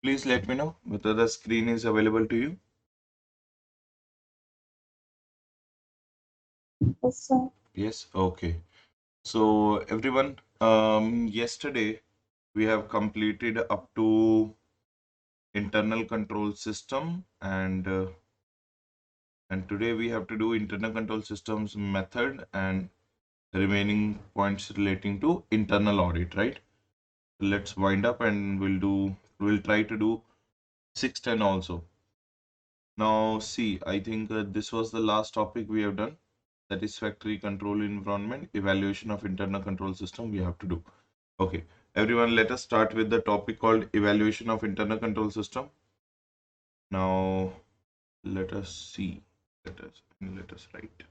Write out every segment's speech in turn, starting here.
Please let me know whether the screen is available to you. Yes, sir. Yes, okay. So everyone, yesterday we have completed up to internal control system and today we have to do internal control systems method and remaining points relating to internal audit, right? Let's wind up and we'll try to do 610 also. Now see, I think this was the last topic we have done. Satisfactory control environment, evaluation of internal control system we have to do. Okay, everyone, let us start with the topic called evaluation of internal control system. Now let us see. Let us write.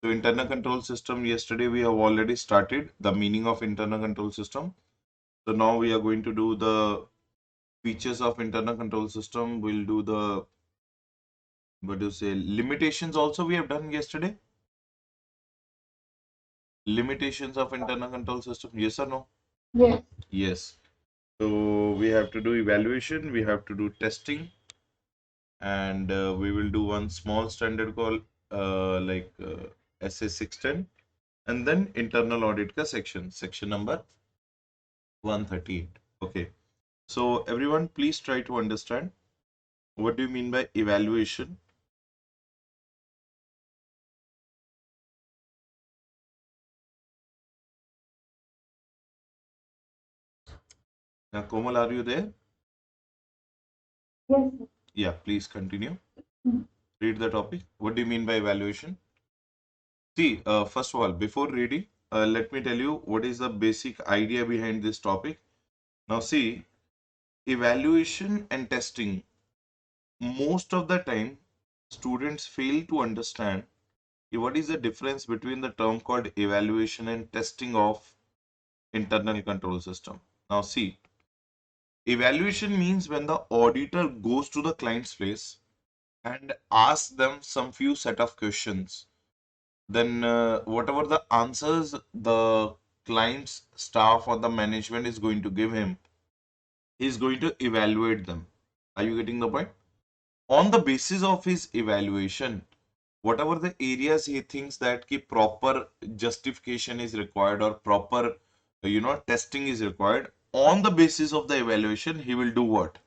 So internal control system, yesterday we have already started the meaning of internal control system. So now we are going to do the features of internal control system. We'll do the, what do you say, limitations also we have done yesterday. Limitations of internal control system, yes or no? Yes. Yes. So we have to do evaluation, we have to do testing, and we will do one small standard called SA 610, and then internal audit ka section number 138. Okay. So everyone, please try to understand what do you mean by evaluation. Now, Komal, are you there? Yes, sir. Yeah, please continue. Mm. Read the topic. What do you mean by evaluation? See, first of all, before reading, let me tell you what is the basic idea behind this topic. Now, see, evaluation and testing, most of the time, students fail to understand what is the difference between the term called evaluation and testing of internal control system. Now, see, evaluation means when the auditor goes to the client's place and asks them some few set of questions, then whatever the answers the client's staff or the management is going to give him, he is going to evaluate them. Are you getting the point? On the basis of his evaluation, whatever the areas he thinks that ki proper justification is required or proper testing is required, on the basis of the evaluation he will do what?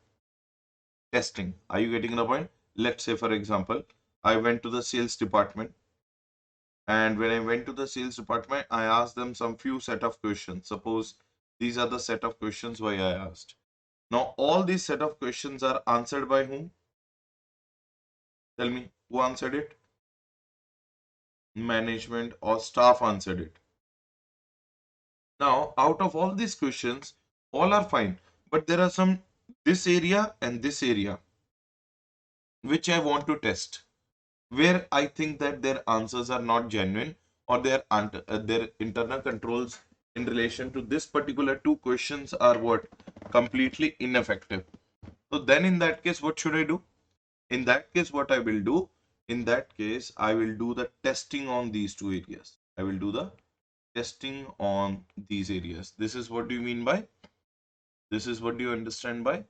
Testing. Are you getting the point? Let's say, for example, I went to the sales department, and when I went to the sales department, I asked them some few set of questions. Suppose these are the set of questions why I asked. Now all these set of questions are answered by whom? Tell me, who answered it? Management or staff answered it. Now, out of all these questions, all are fine, but there are some, this area and this area which I want to test, where I think that their answers are not genuine, or their internal controls in relation to this particular two questions are what? Completely ineffective. So then in that case, what should I do? In that case, what I will do, in that case, I will do the testing on these two areas. I will do the testing on these areas. This is what do you mean by? This is what do you understand by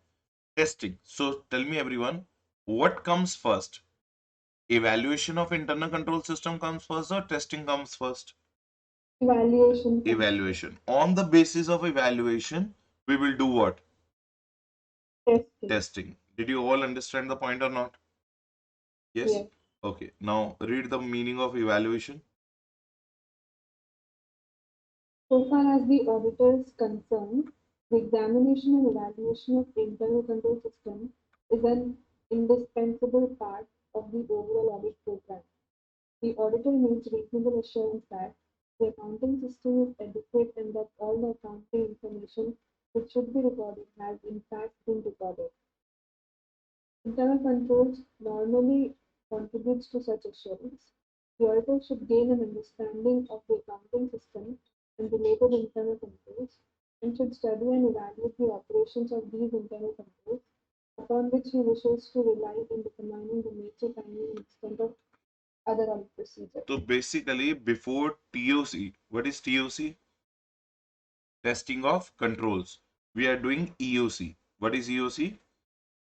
testing. So tell me everyone, what comes first? Evaluation of internal control system comes first or testing comes first? Evaluation. Evaluation. On the basis of evaluation, we will do what? Testing. Testing. Did you all understand the point or not? Yes? Yes. Okay. Now read the meaning of evaluation. So far as the auditor is concerned, the examination and evaluation of internal control system is an indispensable part of the overall audit program. The auditor needs reasonable assurance that the accounting system is adequate and that all the accounting information which should be recorded has in fact been recorded. Internal controls normally contributes to such assurance. The auditor should gain an understanding of the accounting system and related internal controls and should study and evaluate the operations of these internal controls upon which he wishes to rely in determining the nature, timing, and extent of other audit procedures. So basically, before TOC, what is TOC? Testing of controls. We are doing EOC. What is EOC?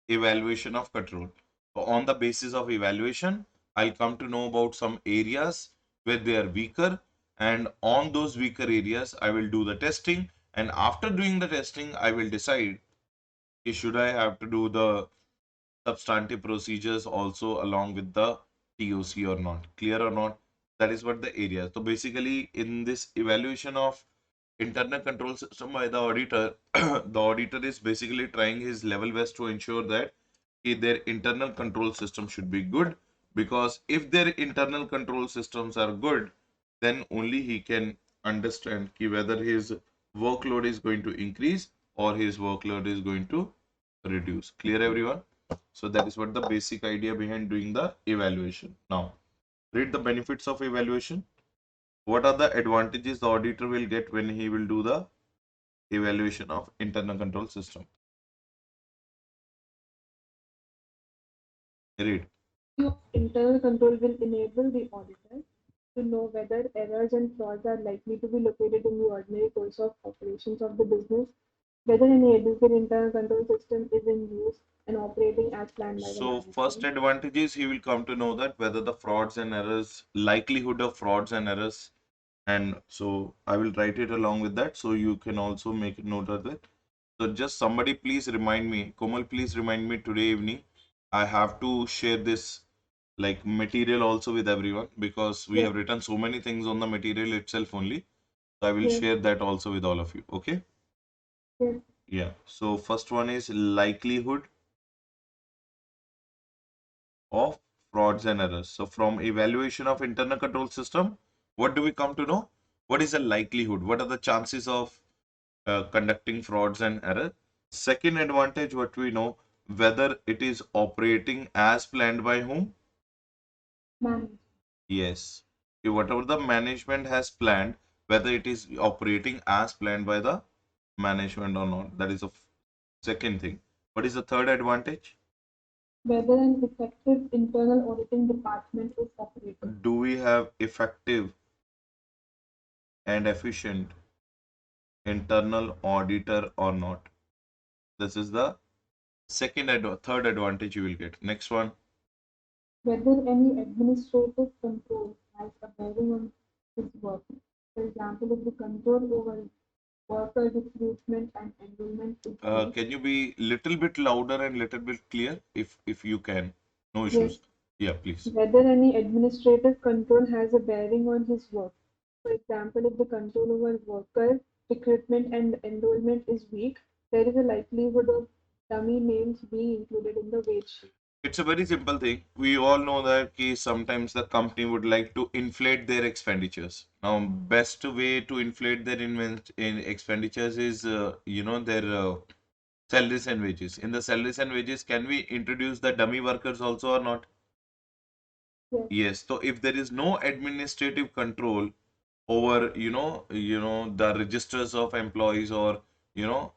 Evaluation of control. So on the basis of evaluation, I'll come to know about some areas where they are weaker, and on those weaker areas, I will do the testing. And after doing the testing, I will decide should I have to do the substantive procedures also along with the TOC or not. Clear or not? That is what the area. So basically, in this evaluation of internal control system by the auditor, the auditor is basically trying his level best to ensure that their internal control system should be good, because if their internal control systems are good, then only he can understand whether his workload is going to increase or his workload is going to reduce. Clear, everyone? So that is what the basic idea behind doing the evaluation. Now, read the benefits of evaluation. What are the advantages the auditor will get when he will do the evaluation of internal control system? Read. Of internal control will enable the auditor to know whether errors and frauds are likely to be located in the ordinary course of operations of the business, whether any adequate internal control system is in use and operating as planned by the So first management. advantage is he will come to know that whether the frauds and errors, likelihood of frauds and errors, and so I will write it along with that so you can also make a note of it. So just somebody please remind me, Komal, please remind me today evening. I have to share this like material also with everyone because we Yes, have written so many things on the material itself only. So I will yes, share that also with all of you. Okay. yes. Yeah. So first one is likelihood of frauds and errors. So from evaluation of internal control system, what do we come to know? What is the likelihood? What are the chances of conducting frauds and error? Second advantage, what we know, whether it is operating as planned by whom? Manage. Yes. Whatever the management has planned, whether it is operating as planned by the management or not. That is the second thing. What is the third advantage? Whether an effective internal auditing department is operating. Do we have effective and efficient internal auditor or not? This is the third advantage you will get. Next one. Whether any administrative control has a bearing on his work. For example, if the control over worker recruitment and enrollment is weak. Can you be little bit louder and little bit clear if you can? No Yes, issues. Yeah, please. whether any administrative control has a bearing on his work. For example, if the control over worker recruitment and enrollment is weak, there is a likelihood of dummy names being included in the wage sheet. It's a very simple thing. We all know that sometimes the company would like to inflate their expenditures. Now, best way to inflate their in expenditures is, their salaries and wages. In the salaries and wages, can we introduce the dummy workers also or not? Yes, Yes. So if there is no administrative control over, the registers of employees or,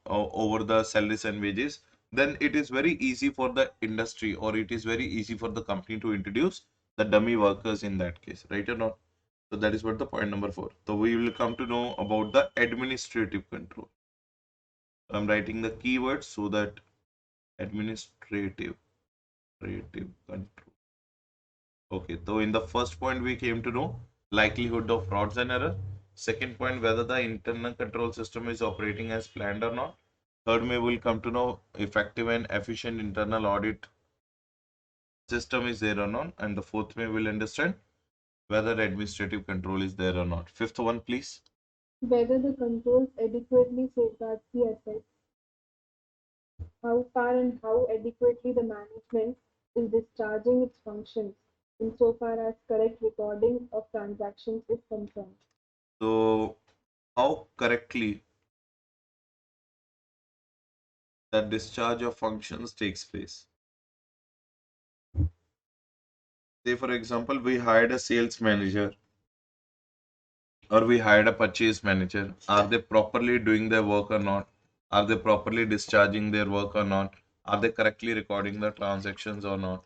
over the salaries and wages, then it is very easy for the industry or it is very easy for the company to introduce the dummy workers in that case, right or not? So that is what the point number four. So we will come to know about the administrative control. I'm writing the keywords so that administrative creative control. Okay, so in the first point we came to know likelihood of frauds and error. Second point, whether the internal control system is operating as planned or not. Third, we will come to know effective and efficient internal audit system is there or not. And the fourth, we will understand whether administrative control is there or not. Fifth one, please. whether the controls adequately safeguard the assets, how far and how adequately the management is discharging its functions insofar as correct recording of transactions is concerned. So, how correctly the discharge of functions takes place. Say, for example, we hired a sales manager or we hired a purchase manager. Are they properly doing their work or not? Are they properly discharging their work or not? Are they correctly recording the transactions or not?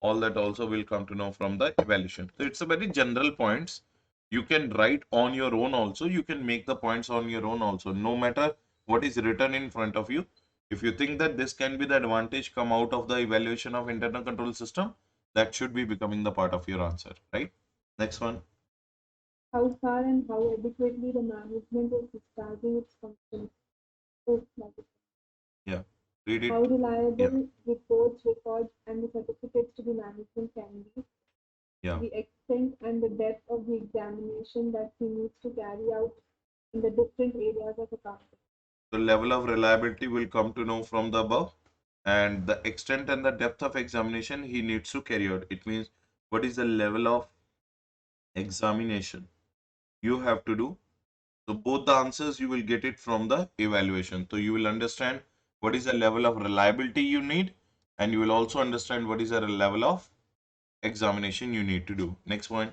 All that also will come to know from the evaluation. So it's a very general points. You can write on your own also. You can make the points on your own also. No matter what is written in front of you. If you think that this can be the advantage come out of the evaluation of internal control system, that should be becoming the part of your answer, right? Next one. How far and how adequately the management is discharging its functions. So, like, Yeah. Read how it. Yeah. reliable reports, records, and the certificates to the management can be, Yeah. the extent and the depth of the examination that he needs to carry out in the different areas of accounting. The level of reliability will come to know from the above, and the extent and the depth of examination he needs to carry out. It means what is the level of examination you have to do. So both the answers you will get it from the evaluation. So you will understand what is the level of reliability you need, and you will also understand what is the level of examination you need to do. Next one.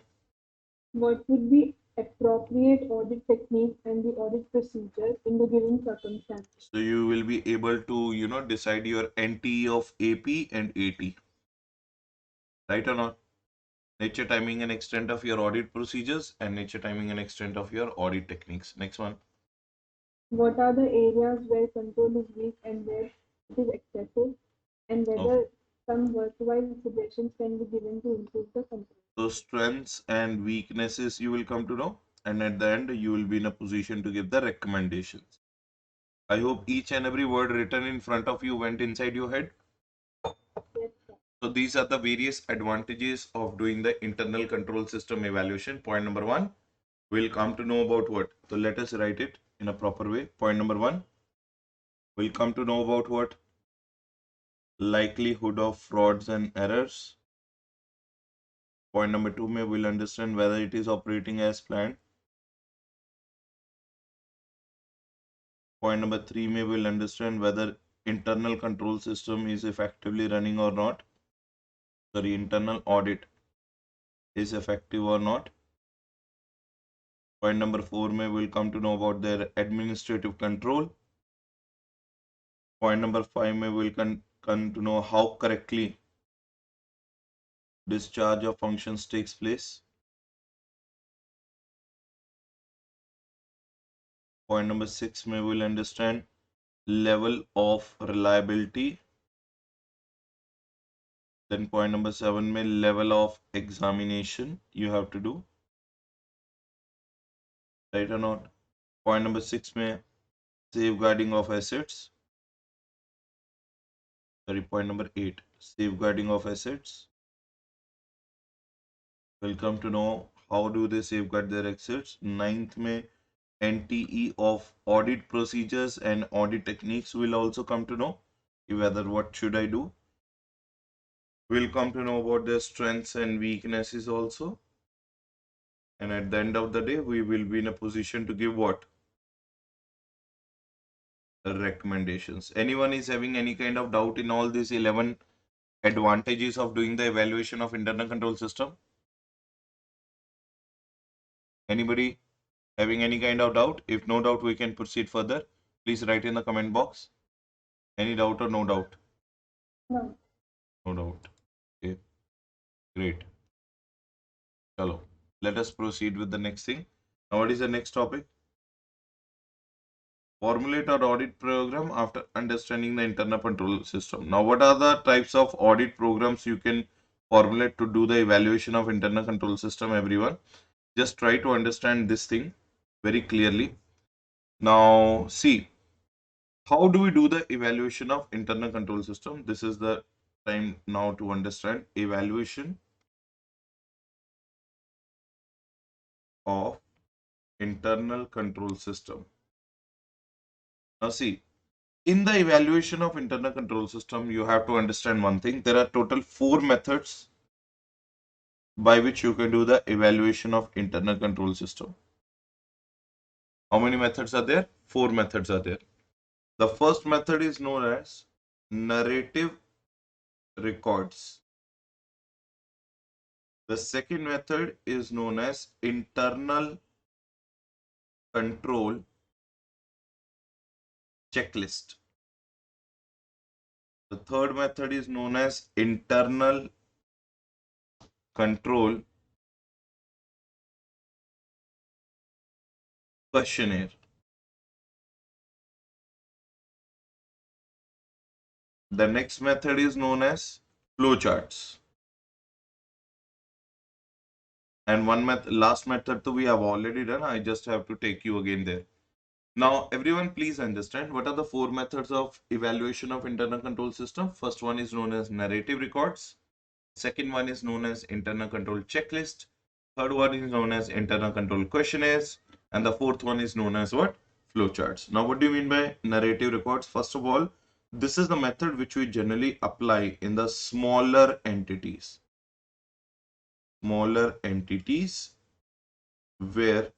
What would be appropriate audit techniques and the audit procedures in the given circumstances? So you will be able to, decide your NTE of AP and AT, right or not? Nature, timing, and extent of your audit procedures, and nature, timing, and extent of your audit techniques. Next one. What are the areas where control is weak and where it is excessive, and Oh, whether some worthwhile suggestions can be given to improve the control? so strengths and weaknesses you will come to know, and at the end you will be in a position to give the recommendations. I hope each and every word written in front of you went inside your head. Yes, sir. So these are the various advantages of doing the internal control system evaluation. Point number one, we'll come to know about what. So let us write it in a proper way. Point number one, we'll come to know about what? Likelihood of frauds and errors. Point number two, may we'll understand whether it is operating as planned. Point number three, may we'll understand whether internal control system is effectively running or not. Sorry, internal audit is effective or not. Point number four, may we'll come to know about their administrative control. Point number five, may we'll come to know how correctly discharge of functions takes place. Point number six, may we'll understand level of reliability. Then point number seven, may level of examination you have to do, right or not. Point number six, may safeguarding of assets. Sorry, point number eight, safeguarding of assets. We'll come to know how do they safeguard their assets. Ninth, may NTE of audit procedures and audit techniques will also come to know whether what should I do. We'll come to know about their strengths and weaknesses also. And at the end of the day, we will be in a position to give what? The recommendations. Anyone is having any kind of doubt in all these 11 advantages of doing the evaluation of internal control system? Anybody having any kind of doubt? If no doubt, we can proceed further. Please write in the comment box. Any doubt or no doubt? No. No doubt. Okay, great. Chalo. Let us proceed with the next thing. Now, what is the next topic? Formulate our audit program after understanding the internal control system. Now, what are the types of audit programs you can formulate to do the evaluation of internal control system, everyone? Just try to understand this thing very clearly. Now, see, how do we do the evaluation of internal control system? This is the time now to understand evaluation of internal control system. Now, see, in the evaluation of internal control system, you have to understand one thing. There are total 4 methods by which you can do the evaluation of internal control system. How many methods are there? 4 methods are there. The first method is known as narrative records. The second method is known as internal control checklist. The third method is known as internal control questionnaire. The next method is known as flowcharts. And last method we have already done. I just have to take you again there. Now, everyone, please understand what are the four methods of evaluation of internal control system. First one is known as narrative records. Second one is known as internal control checklist. Third one is known as internal control questionnaires. And the fourth one is known as what? Flowcharts. Now, what do you mean by narrative records? First of all, this is the method which we generally apply in the smaller entities. Smaller entities where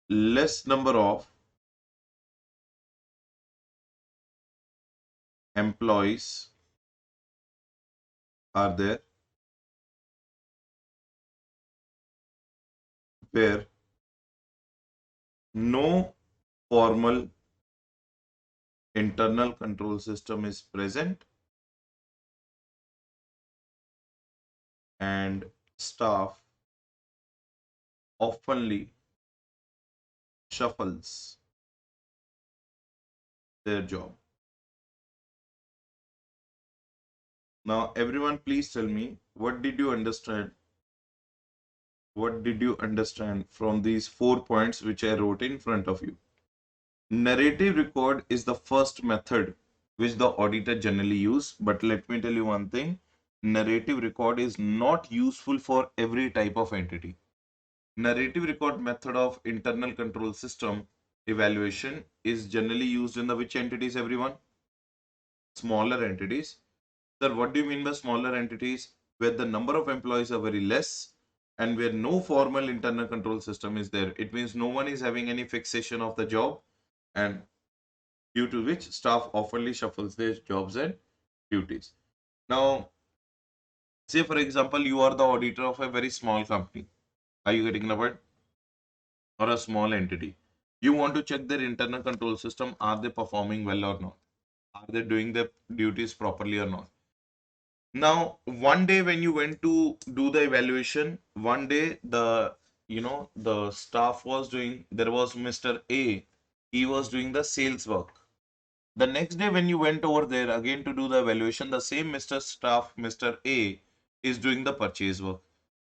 less number of employees are there, where no formal internal control system is present, and staff oftenly shuffles their job. Now, everyone, please tell me, what did you understand? What did you understand from these 4 points which I wrote in front of you? Narrative record is the first method which the auditor generally use, but let me tell you one thing, narrative record is not useful for every type of entity. Narrative record method of internal control system evaluation is generally used in the which entities, everyone? Smaller entities. Sir, what do you mean by smaller entities? Where the number of employees are very less and where no formal internal control system is there. It means no one is having any fixation of the job, and due to which staff oftenly shuffles their jobs and duties. Now, say for example, you are the auditor of a very small company. Are you getting the word? Or a small entity. You want to check their internal control system. Are they performing well or not? Are they doing their duties properly or not? Now, one day when you went to do the evaluation, one day the staff was doing, there was Mr. A, he was doing the sales work. The next day when you went over there again to do the evaluation, the same Mr. A is doing the purchase work.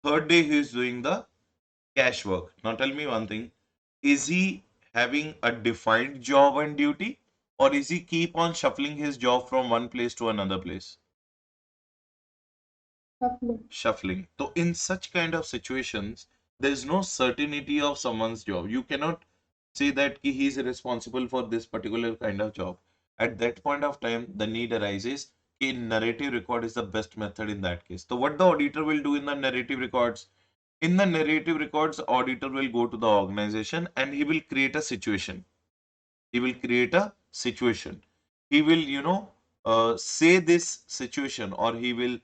Third day he is doing the cash work. Now tell me one thing, is he having a defined job and duty, or is he keep on shuffling his job from one place to another place? Shuffling. So in such kind of situations, there is no certainty of someone's job. You cannot say that he is responsible for this particular kind of job. At that point of time, the need arises. A narrative record is the best method in that case. So what the auditor will do in the narrative records? In the narrative records, auditor will go to the organization and he will create a situation. He will create a situation. He will, say this situation, or he will,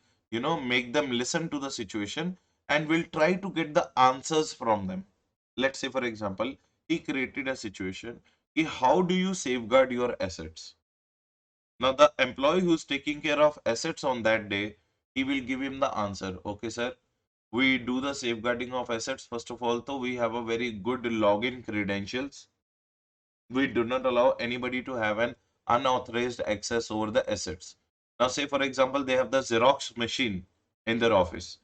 make them listen to the situation and will try to get the answers from them. Let's say, for example, he created a situation. How do you safeguard your assets? Now, the employee who's taking care of assets on that day, he will give him the answer. Okay, sir, we do the safeguarding of assets. First of all, though, we have a very good login credentials. We do not allow anybody to have an unauthorized access over the assets. Now, say for example, they have the Xerox machine in their office.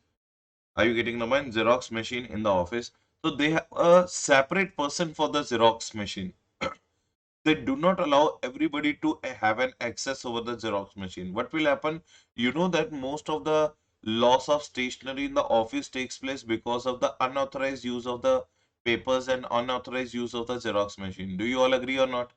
Are you getting the point? Xerox machine in the office. So they have a separate person for the Xerox machine. They do not allow everybody to have an access over the Xerox machine. What will happen? You know that most of the loss of stationery in the office takes place because of the unauthorized use of the papers and unauthorized use of the Xerox machine. Do you all agree or not?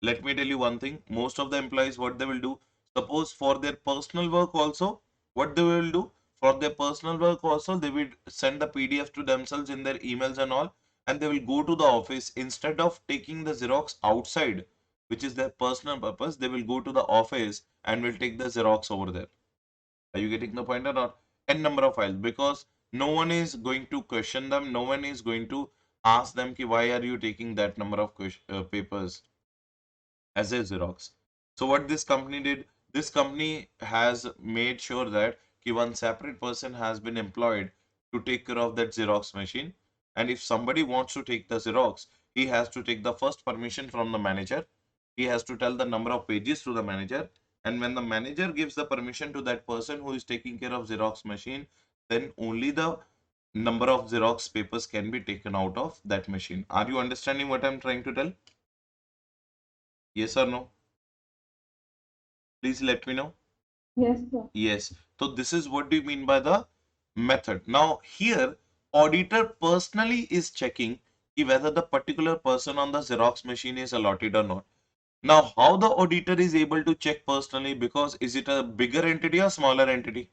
Let me tell you one thing, most of the employees, what they will do, suppose for their personal work also, what they will do, for their personal work also, they will send the PDF to themselves in their emails and all, and they will go to the office instead of taking the Xerox outside, which is their personal purpose, they will go to the office and will take the Xerox over there. Are you getting the point or not? N number of files, because no one is going to question them, no one is going to ask them ki why are you taking that number of papers as a Xerox. So what this company did, this company has made sure that one separate person has been employed to take care of that Xerox machine. And if somebody wants to take the Xerox, he has to take the first permission from the manager. He has to tell the number of pages to the manager. And when the manager gives the permission to that person who is taking care of Xerox machine, then only the number of Xerox papers can be taken out of that machine. Are you understanding what I'm trying to tell? Yes or no? Please let me know. Yes, sir. Yes. So this is what do you mean by the method. Now here, auditor personally is checking whether the particular person on the Xerox machine is allotted or not. Now, how the auditor is able to check personally? Because is it a bigger entity or smaller entity?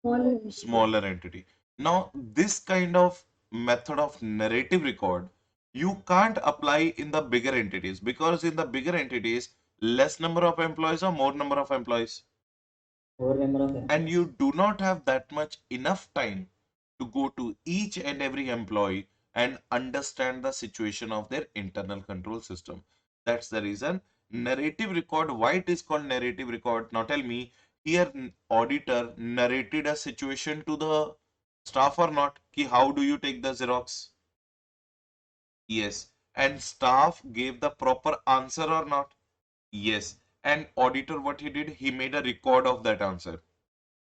Smaller entity. Smaller entity. Now, this kind of method of narrative record, you can't apply in the bigger entities, because in the bigger entities, less number of employees or more number of employees. More number of And employees. you do not have that much enough time to go to each and every employee and understand the situation of their internal control system. That's the reason narrative record. Why it is called narrative record? Now tell me, here auditor narrated a situation to the staff or not? Ki how do you take the Xerox? Yes. And staff gave the proper answer or not? Yes. And auditor, what he did, he made a record of that answer.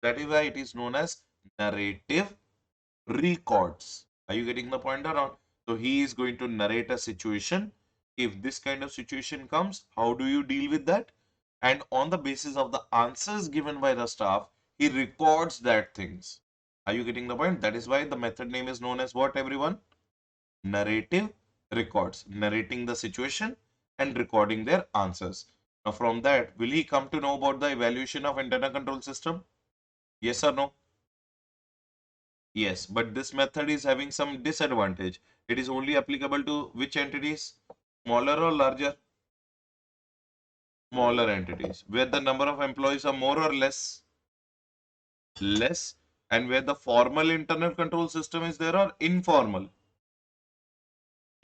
That is why it is known as narrative records. Are you getting the point or not? So he is going to narrate a situation. If this kind of situation comes, how do you deal with that? And on the basis of the answers given by the staff, he records that things. Are you getting the point? That is why the method name is known as what, everyone? Narrative records. Narrating the situation and recording their answers. Now from that, will he come to know about the evaluation of internal control system? Yes or no? Yes, but this method is having some disadvantage. It is only applicable to which entities? Smaller or larger? Smaller entities. Where the number of employees are more or less? Less. And where the formal internal control system is there or informal?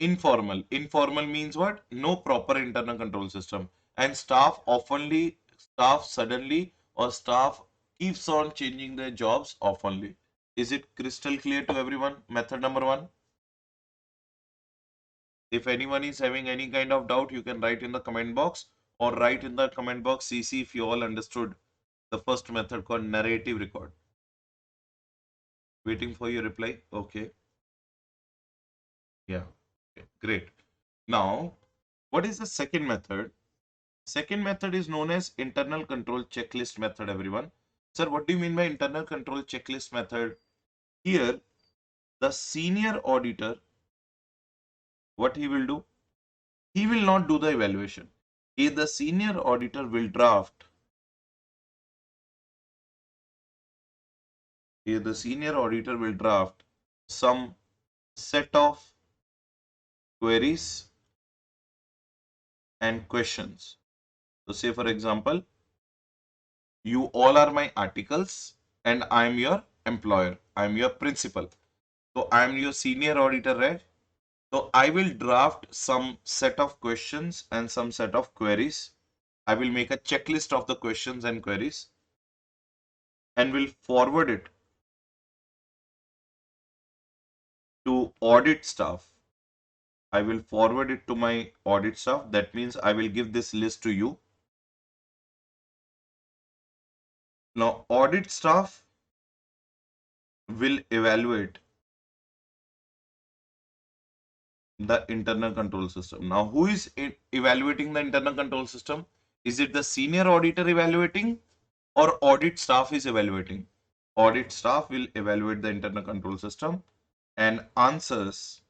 Informal. Informal means what? No proper internal control system. And staff suddenly or staff keeps on changing their jobs oftenly. Is it crystal clear to everyone? Method number one. If anyone is having any kind of doubt, you can write in the comment box or write in the comment box CC if you all understood the first method called narrative record. Waiting for your reply. Okay. Yeah. Okay. Great. Now, what is the second method? Second method is known as internal control checklist method, everyone. Sir, what do you mean by internal control checklist method? Here, the senior auditor, what he will do? He will not do the evaluation. The senior auditor will draft. Here, the senior auditor will draft some set of queries and questions. So, say for example, you all are my articles and I am your employer, I am your principal. So, I am your senior auditor, right? So, I will draft some set of questions and some set of queries. I will make a checklist of the questions and queries and will forward it to audit staff. I will forward it to my audit staff. That means I will give this list to you. Now, audit staff will evaluate the internal control system. Now, who is evaluating the internal control system? Is it the senior auditor evaluating or audit staff is evaluating? Audit staff will evaluate the internal control system and answers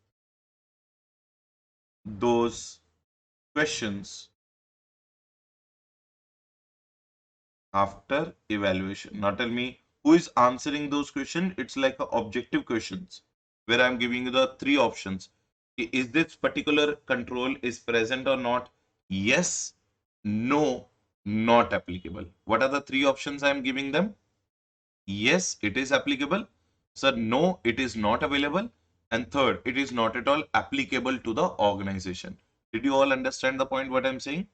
those questions after evaluation. Now tell me, who is answering those questions? It's like a objective questions where I'm giving you the three options. Is this particular control is present or not? Yes, no, not applicable. What are the three options I'm giving them? Yes, it is applicable. Sir, no, it is not available. And third, it is not at all applicable to the organization. Did you all understand the point what I'm saying?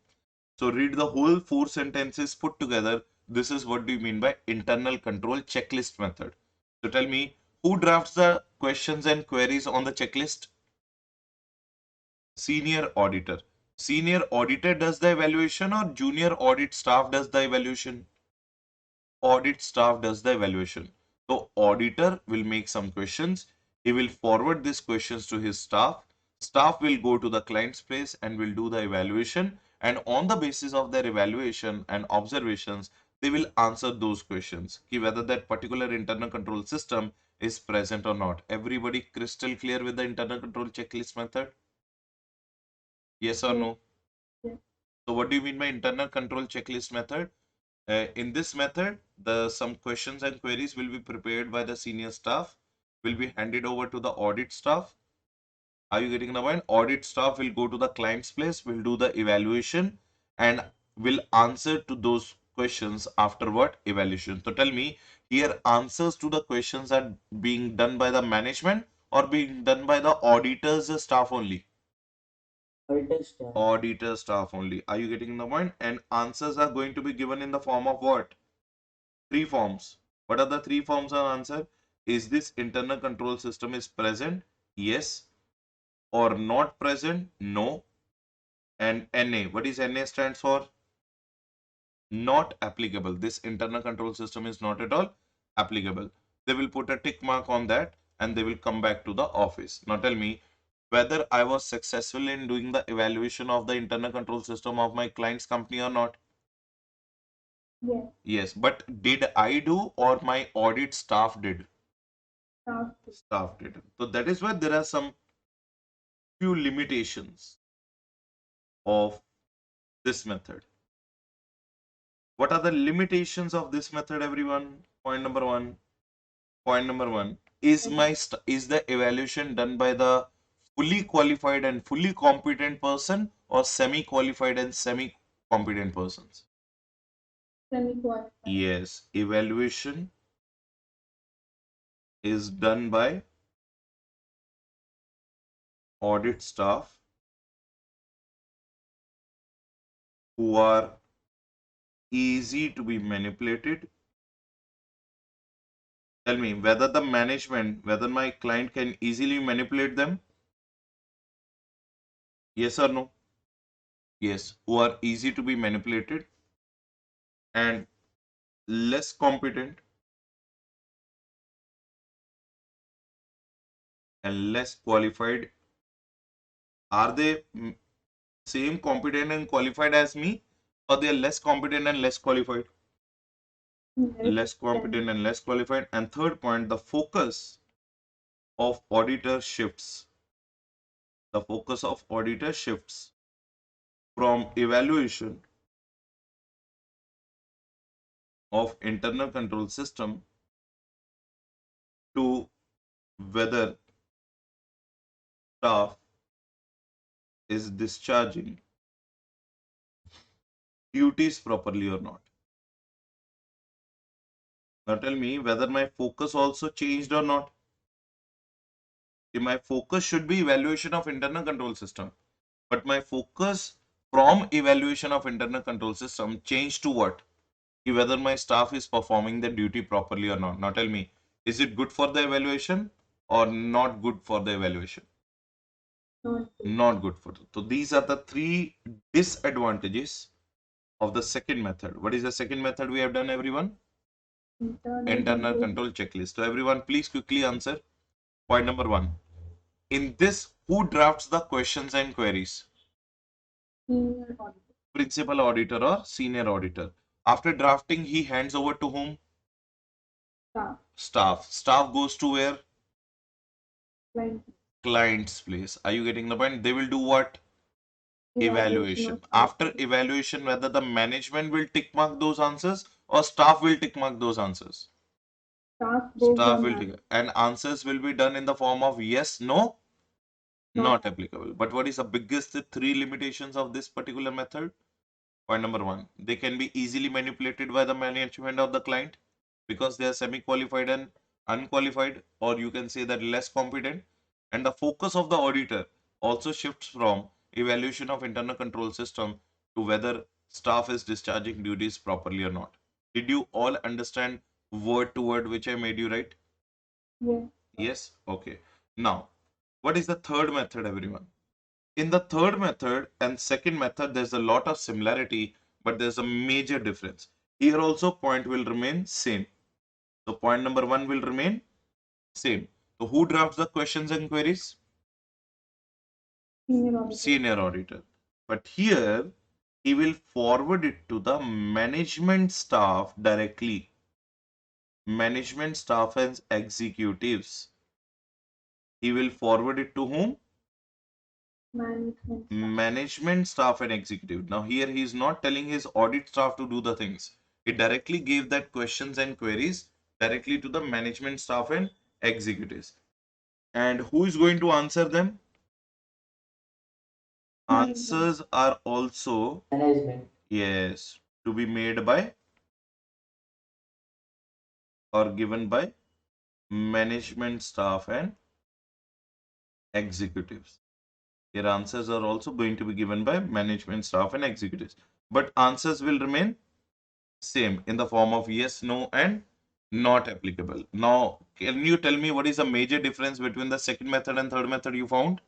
So read the whole 4 sentences put together. This is what do you mean by internal control checklist method. So tell me, who drafts the questions and queries on the checklist? Senior auditor. Senior auditor does the evaluation or junior audit staff does the evaluation? Audit staff does the evaluation. So auditor will make some questions. He will forward these questions to his staff. Staff will go to the client's place and will do the evaluation. And on the basis of their evaluation and observations, they will answer those questions. Whether that particular internal control system is present or not. Everybody crystal clear with the internal control checklist method? Yes or Yes. no? Yes. So what do you mean by internal control checklist method? In this method, some questions and queries will be prepared by the senior staff, will be handed over to the audit staff. Are you getting the point? Audit staff will go to the client's place, will do the evaluation, and will answer to those questions afterward evaluation. So tell me, here answers to the questions are being done by the management or being done by the auditor's staff only? Auditor staff. Auditor staff only. Are you getting the point? And answers are going to be given in the form of what? Three forms. What are the three forms of answer? Is this internal control system is present? Yes. Or not present? No. And NA. What is NA stands for? Not applicable. This internal control system is not at all applicable. They will put a tick mark on that and they will come back to the office. Now tell me whether I was successful in doing the evaluation of the internal control system of my client's company or not. Yes. Yes, but did I do or my audit staff did? Staff. Staff did. So that is why there are some few limitations of this method. What are the limitations of this method, everyone? Point number one. Point number one. Is the evaluation done by the fully qualified and fully competent person or semi-qualified and semi-competent persons? Semi-qualified. Yes, evaluation is done by audit staff who are easy to be manipulated. Tell me whether the management, whether my client can easily manipulate them. Yes or no? Yes, who are easy to be manipulated and less competent and less qualified. Are they same competent and qualified as me, or they are less competent and less qualified? Less competent and less qualified. And third point, the focus of auditor shifts. The focus of auditor shifts from evaluation of internal control system to whether staff is discharging duties properly or not. Now tell me whether my focus also changed or not. My focus should be evaluation of internal control system, but my focus from evaluation of internal control system changed to what? Whether my staff is performing the duty properly or not. Now tell me, is it good for the evaluation or not good for the evaluation? Not good for it. So these are the three disadvantages of the second method. What is the second method we have done, everyone? Internal control checklist. So everyone, please quickly answer. Point number one. In this, who drafts the questions and queries? Senior auditor. Principal auditor or senior auditor. After drafting, he hands over to whom? Staff. Staff. Staff goes to where? Client. Client's place. Are you getting the point? They will do what? Evaluation. After evaluation, whether the management will tick mark those answers or staff will tick mark those answers. Staff will tick, and answers will be done in the form of yes, no, not applicable. But what is the biggest three limitations of this particular method? Point number one, they can be easily manipulated by the management of the client because they are semi-qualified and unqualified, or you can say that less competent. And the focus of the auditor also shifts from evaluation of internal control system to whether staff is discharging duties properly or not. Did you all understand word to word which I made you write? Yes. Yes? Okay. Now, what is the third method, everyone? In the third method and second method, there's a lot of similarity, but there's a major difference. Here also point will remain same. So point number one will remain same. So who drafts the questions and queries? Senior auditor. Senior auditor. But here he will forward it to the management staff directly. Management staff and executives. He will forward it to whom? Management. Management staff and executive. Now here he is not telling his audit staff to do the things. He directly gave that questions and queries directly to the management staff and executives. And who is going to answer them? Management. Answers are also, Management. yes, to be made by or given by management staff and executives. Their answers are also going to be given by management staff and executives. But answers will remain same in the form of yes, no, and not applicable. Now, can you tell me what is the major difference between the second method and third method you found?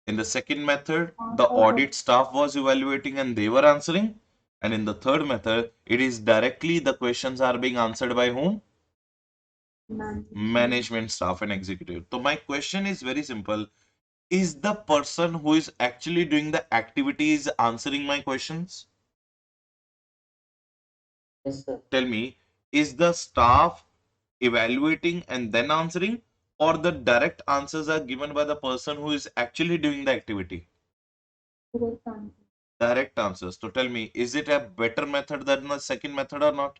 In the second method, the audit staff was evaluating and they were answering. And in the third method, it is directly the questions are being answered by whom? Management staff and executive. So my question is very simple. Is the person who is actually doing the activities answering my questions? Yes, sir. Tell me, is the staff evaluating and then answering, or the direct answers are given by the person who is actually doing the activity? Direct answer. Direct answers. So tell me, is it a better method than the second method or not?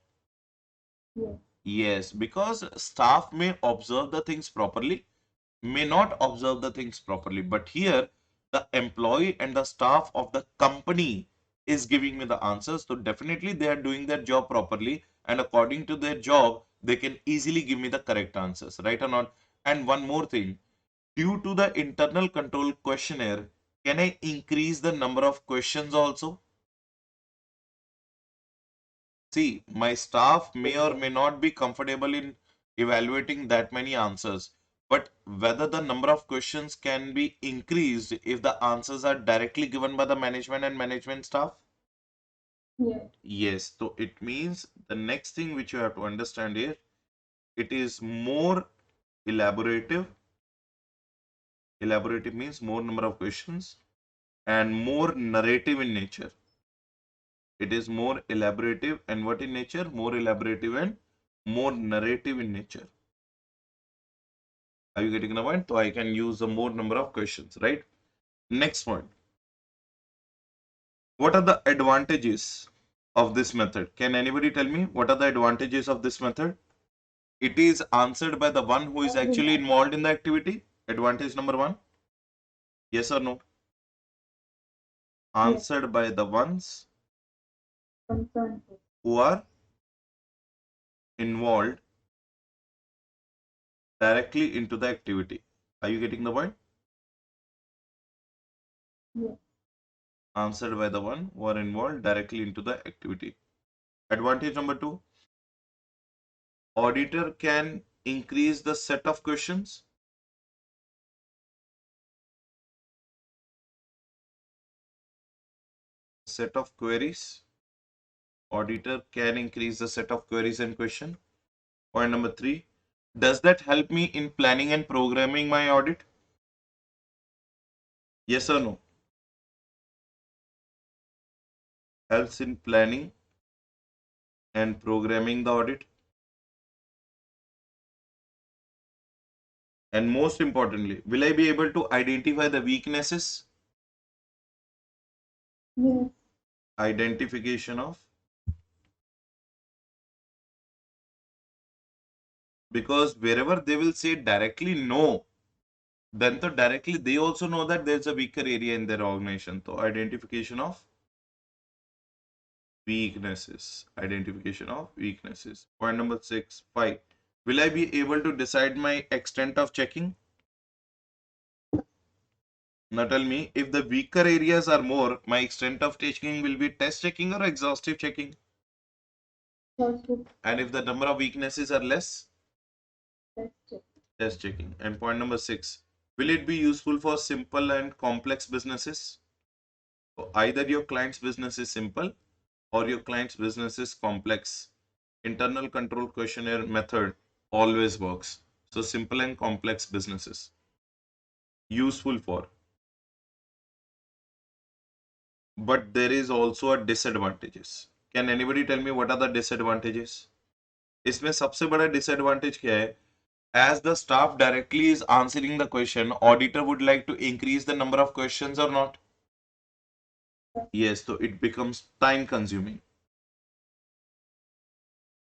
Yes. Yes, because staff may observe the things properly, may not observe the things properly. But here, the employee and the staff of the company is giving me the answers. So definitely they are doing their job properly. And according to their job, they can easily give me the correct answers, right or not? And one more thing, due to the internal control questionnaire, can I increase the number of questions also? See, my staff may or may not be comfortable in evaluating that many answers, but whether the number of questions can be increased if the answers are directly given by the management and management staff? Yes. Yes, so it means the next thing which you have to understand here, it is more elaborative. Elaborative means more number of questions and more narrative in nature. It is more elaborative and what in nature? More elaborative and more narrative in nature. Are you getting the point? So I can use a more number of questions, right? Next point. What are the advantages of this method? Can anybody tell me what are the advantages of this method? It is answered by the one who is actually involved in the activity. Advantage number one. Yes or no? Answered by the ones Concerned. who are involved directly into the activity. Are you getting the point? Yes. Answered by the one who are involved directly into the activity. Advantage number two, auditor can increase the set of questions. Set of queries. Auditor can increase the set of queries and question. Point number three, does that help me in planning and programming my audit? Yes or no? Helps in planning and programming the audit. And most importantly, will I be able to identify the weaknesses? Yes. Identification of, because wherever they will say directly no, then to directly they also know that there's a weaker area in their organization. So identification of weaknesses. Identification of weaknesses. Point number six, five. Will I be able to decide my extent of checking? Now tell me, if the weaker areas are more, my extent of checking will be test checking or exhaustive checking? Exhaustive And if the number of weaknesses are less, test check. test checking. And point number 6, will it be useful for simple and complex businesses? So either your client's business is simple or your client's business is complex. Internal control questionnaire method always works. So simple and complex businesses. Useful for. But there is also a disadvantages. Can anybody tell me what are the disadvantages? इसमें सबसे बड़ा disadvantage क्या है? As the staff directly is answering the question, auditor would like to increase the number of questions or not? Yes, so it becomes time consuming.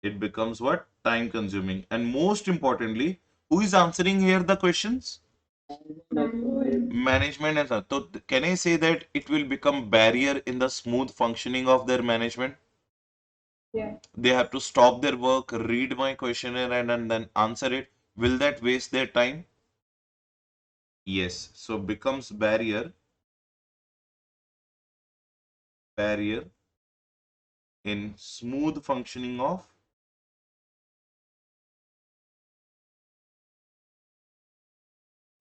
It becomes what? Time consuming. And most importantly, who is answering here the questions? Management as well. So can I say that it will become barrier in the smooth functioning of their management? Yeah. They have to stop their work, read my questionnaire and then answer it. Will that waste their time? Yes. So becomes barrier in smooth functioning of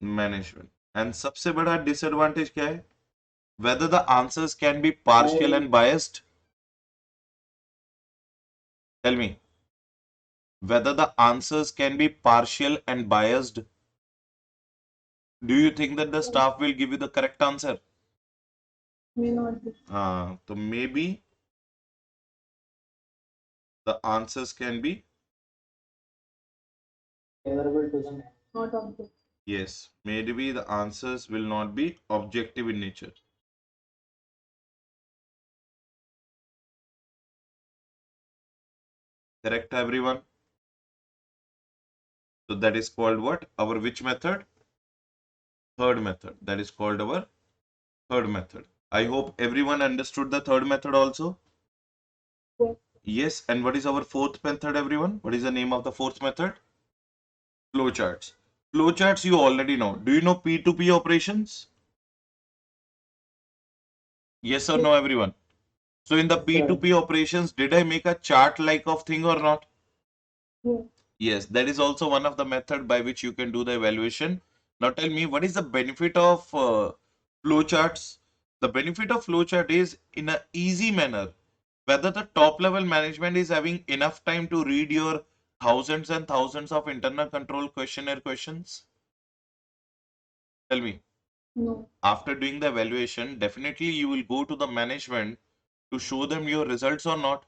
management. And सबसे बड़ा disadvantage क्या है? Whether the answers can be partial and biased. Tell me. Whether the answers can be partial and biased. Do you think that the staff will give you the correct answer? May not be. So maybe the answers can be, favorable to the man. Not objective. yes, maybe the answers will not be objective in nature. Correct, everyone? So that is called what? Our which method? Third method. That is called our third method. I hope everyone understood the third method also. Yes. Yes, and what is our fourth method, everyone? What is the name of the fourth method? Flowcharts. Flowcharts you already know. Do you know P2P operations? Yes or no, everyone? So in the P2P operations, did I make a chart like of thing or not? Yes. Yes, that is also one of the method by which you can do the evaluation. Now tell me, what is the benefit of flowcharts? The benefit of flowchart is in a easy manner. Whether the top level management is having enough time to read your thousands and thousands of internal control questionnaire questions. Tell me, No. after doing the evaluation, definitely you will go to the management to show them your results or not.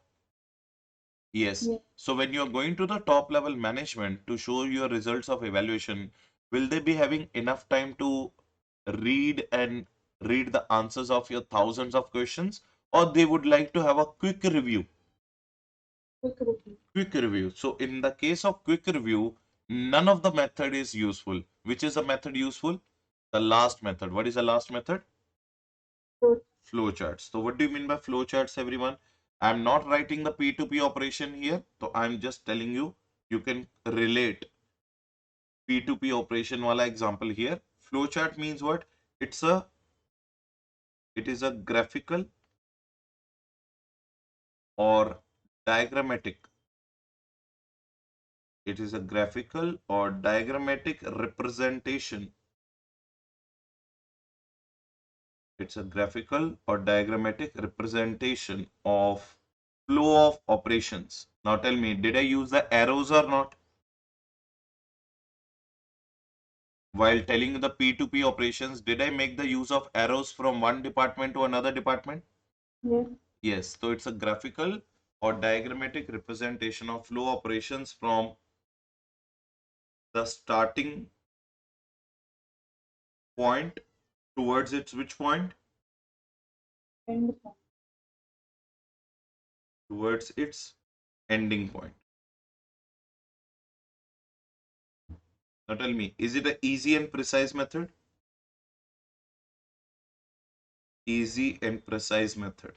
Yes. Yes. So when you are going to the top level management to show your results of evaluation, will they be having enough time to read the answers of your thousands of questions, or they would like to have a quick review? Quick review. Quick review. So in the case of quick review, none of the method is useful. Which is the method useful? The last method. What is the last method? Flow. Flowcharts. So what do you mean by flowcharts, everyone? I'm not writing the P2P operation here. So I'm just telling you, you can relate P2P operation wala example here. Flowchart means what? It's a, it is a graphical or diagrammatic. It is a graphical or diagrammatic representation. It's a graphical or diagrammatic representation of flow of operations. Now tell me, did I use the arrows or not? While telling the P2P operations, did I make the use of arrows from one department to another department? Yes. Yes. So it's a graphical or diagrammatic representation of flow operations from the starting point towards its which point? End point. Towards its ending point. Now tell me, is it an easy and precise method? Easy and precise method.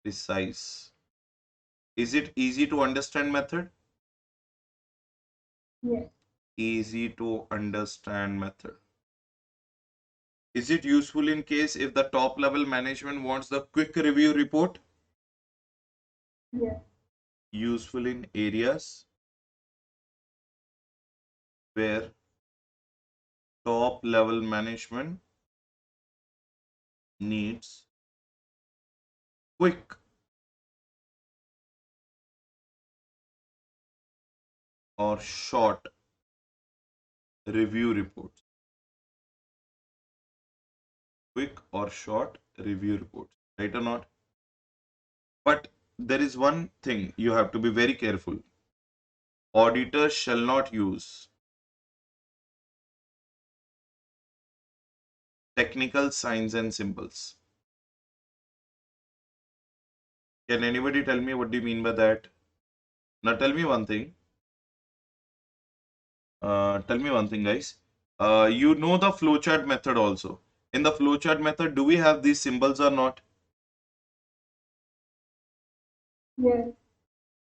Precise. Is it easy to understand method? Yes. Easy to understand method. Is it useful in case if the top level management wants the quick review report? Yes. Useful in areas where top level management needs quick or short review reports. Quick or short review reports, right or not? But there is one thing you have to be very careful. Auditors shall not use technical signs and symbols. Can anybody tell me what do you mean by that? Now tell me one thing. Tell me one thing, guys. You know the flowchart method also. In the flowchart method, do we have these symbols or not? Yes.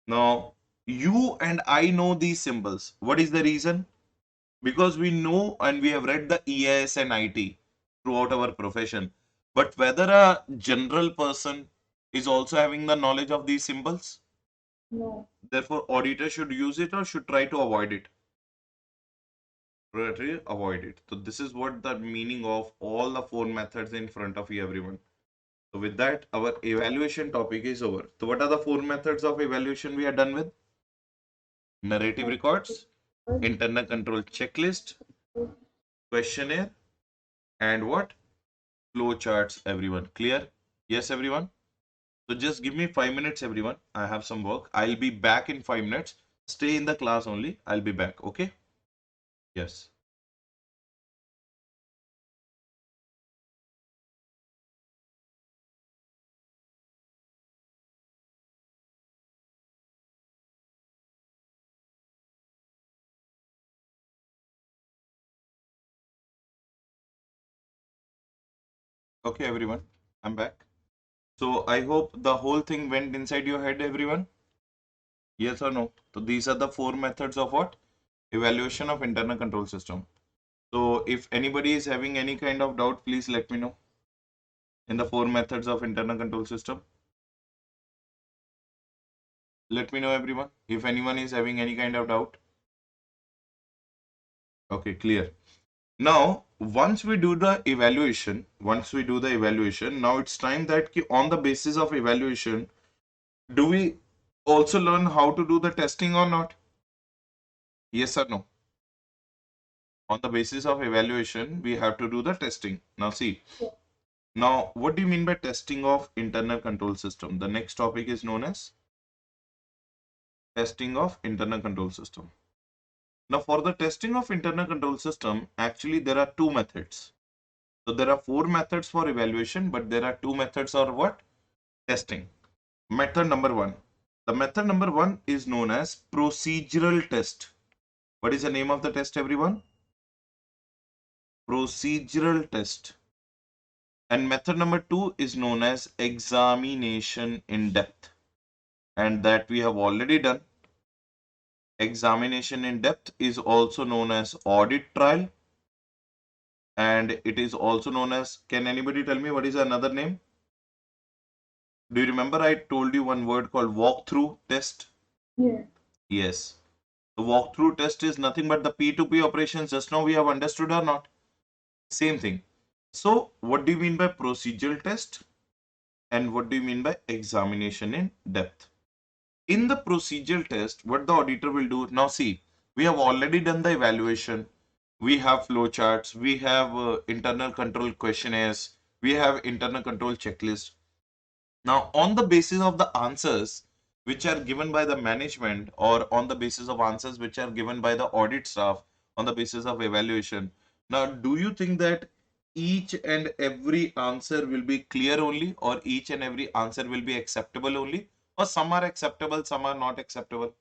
Now, you and I know these symbols. What is the reason? Because we know and we have read the EIS and IT throughout our profession. But whether a general person is also having the knowledge of these symbols, No. therefore auditor should use it or should try to avoid it. Try to avoid it. So this is what the meaning of all the four methods in front of you, everyone. So with that, our evaluation topic is over. So what are the four methods of evaluation we are done with? Narrative records, internal control checklist, questionnaire, and what? Flow charts, everyone. Clear? Yes, everyone? So just give me 5 minutes, everyone. I have some work. I'll be back in 5 minutes. Stay in the class only. I'll be back. Okay? Yes. Okay, everyone. I'm back. So I hope the whole thing went inside your head, everyone. Yes or no? So these are the four methods of what? Evaluation of internal control system. So if anybody is having any kind of doubt, please let me know in the four methods of internal control system. Let me know, everyone, if anyone is having any kind of doubt. Okay, clear. Now, once we do the evaluation, now it's time that on the basis of evaluation, do we also learn how to do the testing or not? Yes or no? On the basis of evaluation, we have to do the testing. Now, see. Now, what do you mean by testing of internal control system? The next topic is known as testing of internal control system. Now, for the testing of internal control system, actually there are two methods. So there are four methods for evaluation, but there are two methods for what? Testing. Method number one. The method number one is known as procedural test. What is the name of the test, everyone? Procedural test. And method number two is known as examination in depth. And that we have already done. Examination in depth is also known as audit trial. And it is also known as, can anybody tell me what is another name? Do you remember I told you one word called walkthrough test? Yes. Yes. The walkthrough test is nothing but the P2P operations. Just now we have understood or not? Same thing. So what do you mean by procedural test? And what do you mean by examination in depth? In the procedural test, what the auditor will do, now see, we have already done the evaluation. We have flowcharts, we have internal control questionnaires, we have internal control checklist. Now, on the basis of the answers which are given by the management or on the basis of answers which are given by the audit staff on the basis of evaluation. Now, do you think that each and every answer will be clear only or each and every answer will be acceptable only or some are acceptable, some are not acceptable?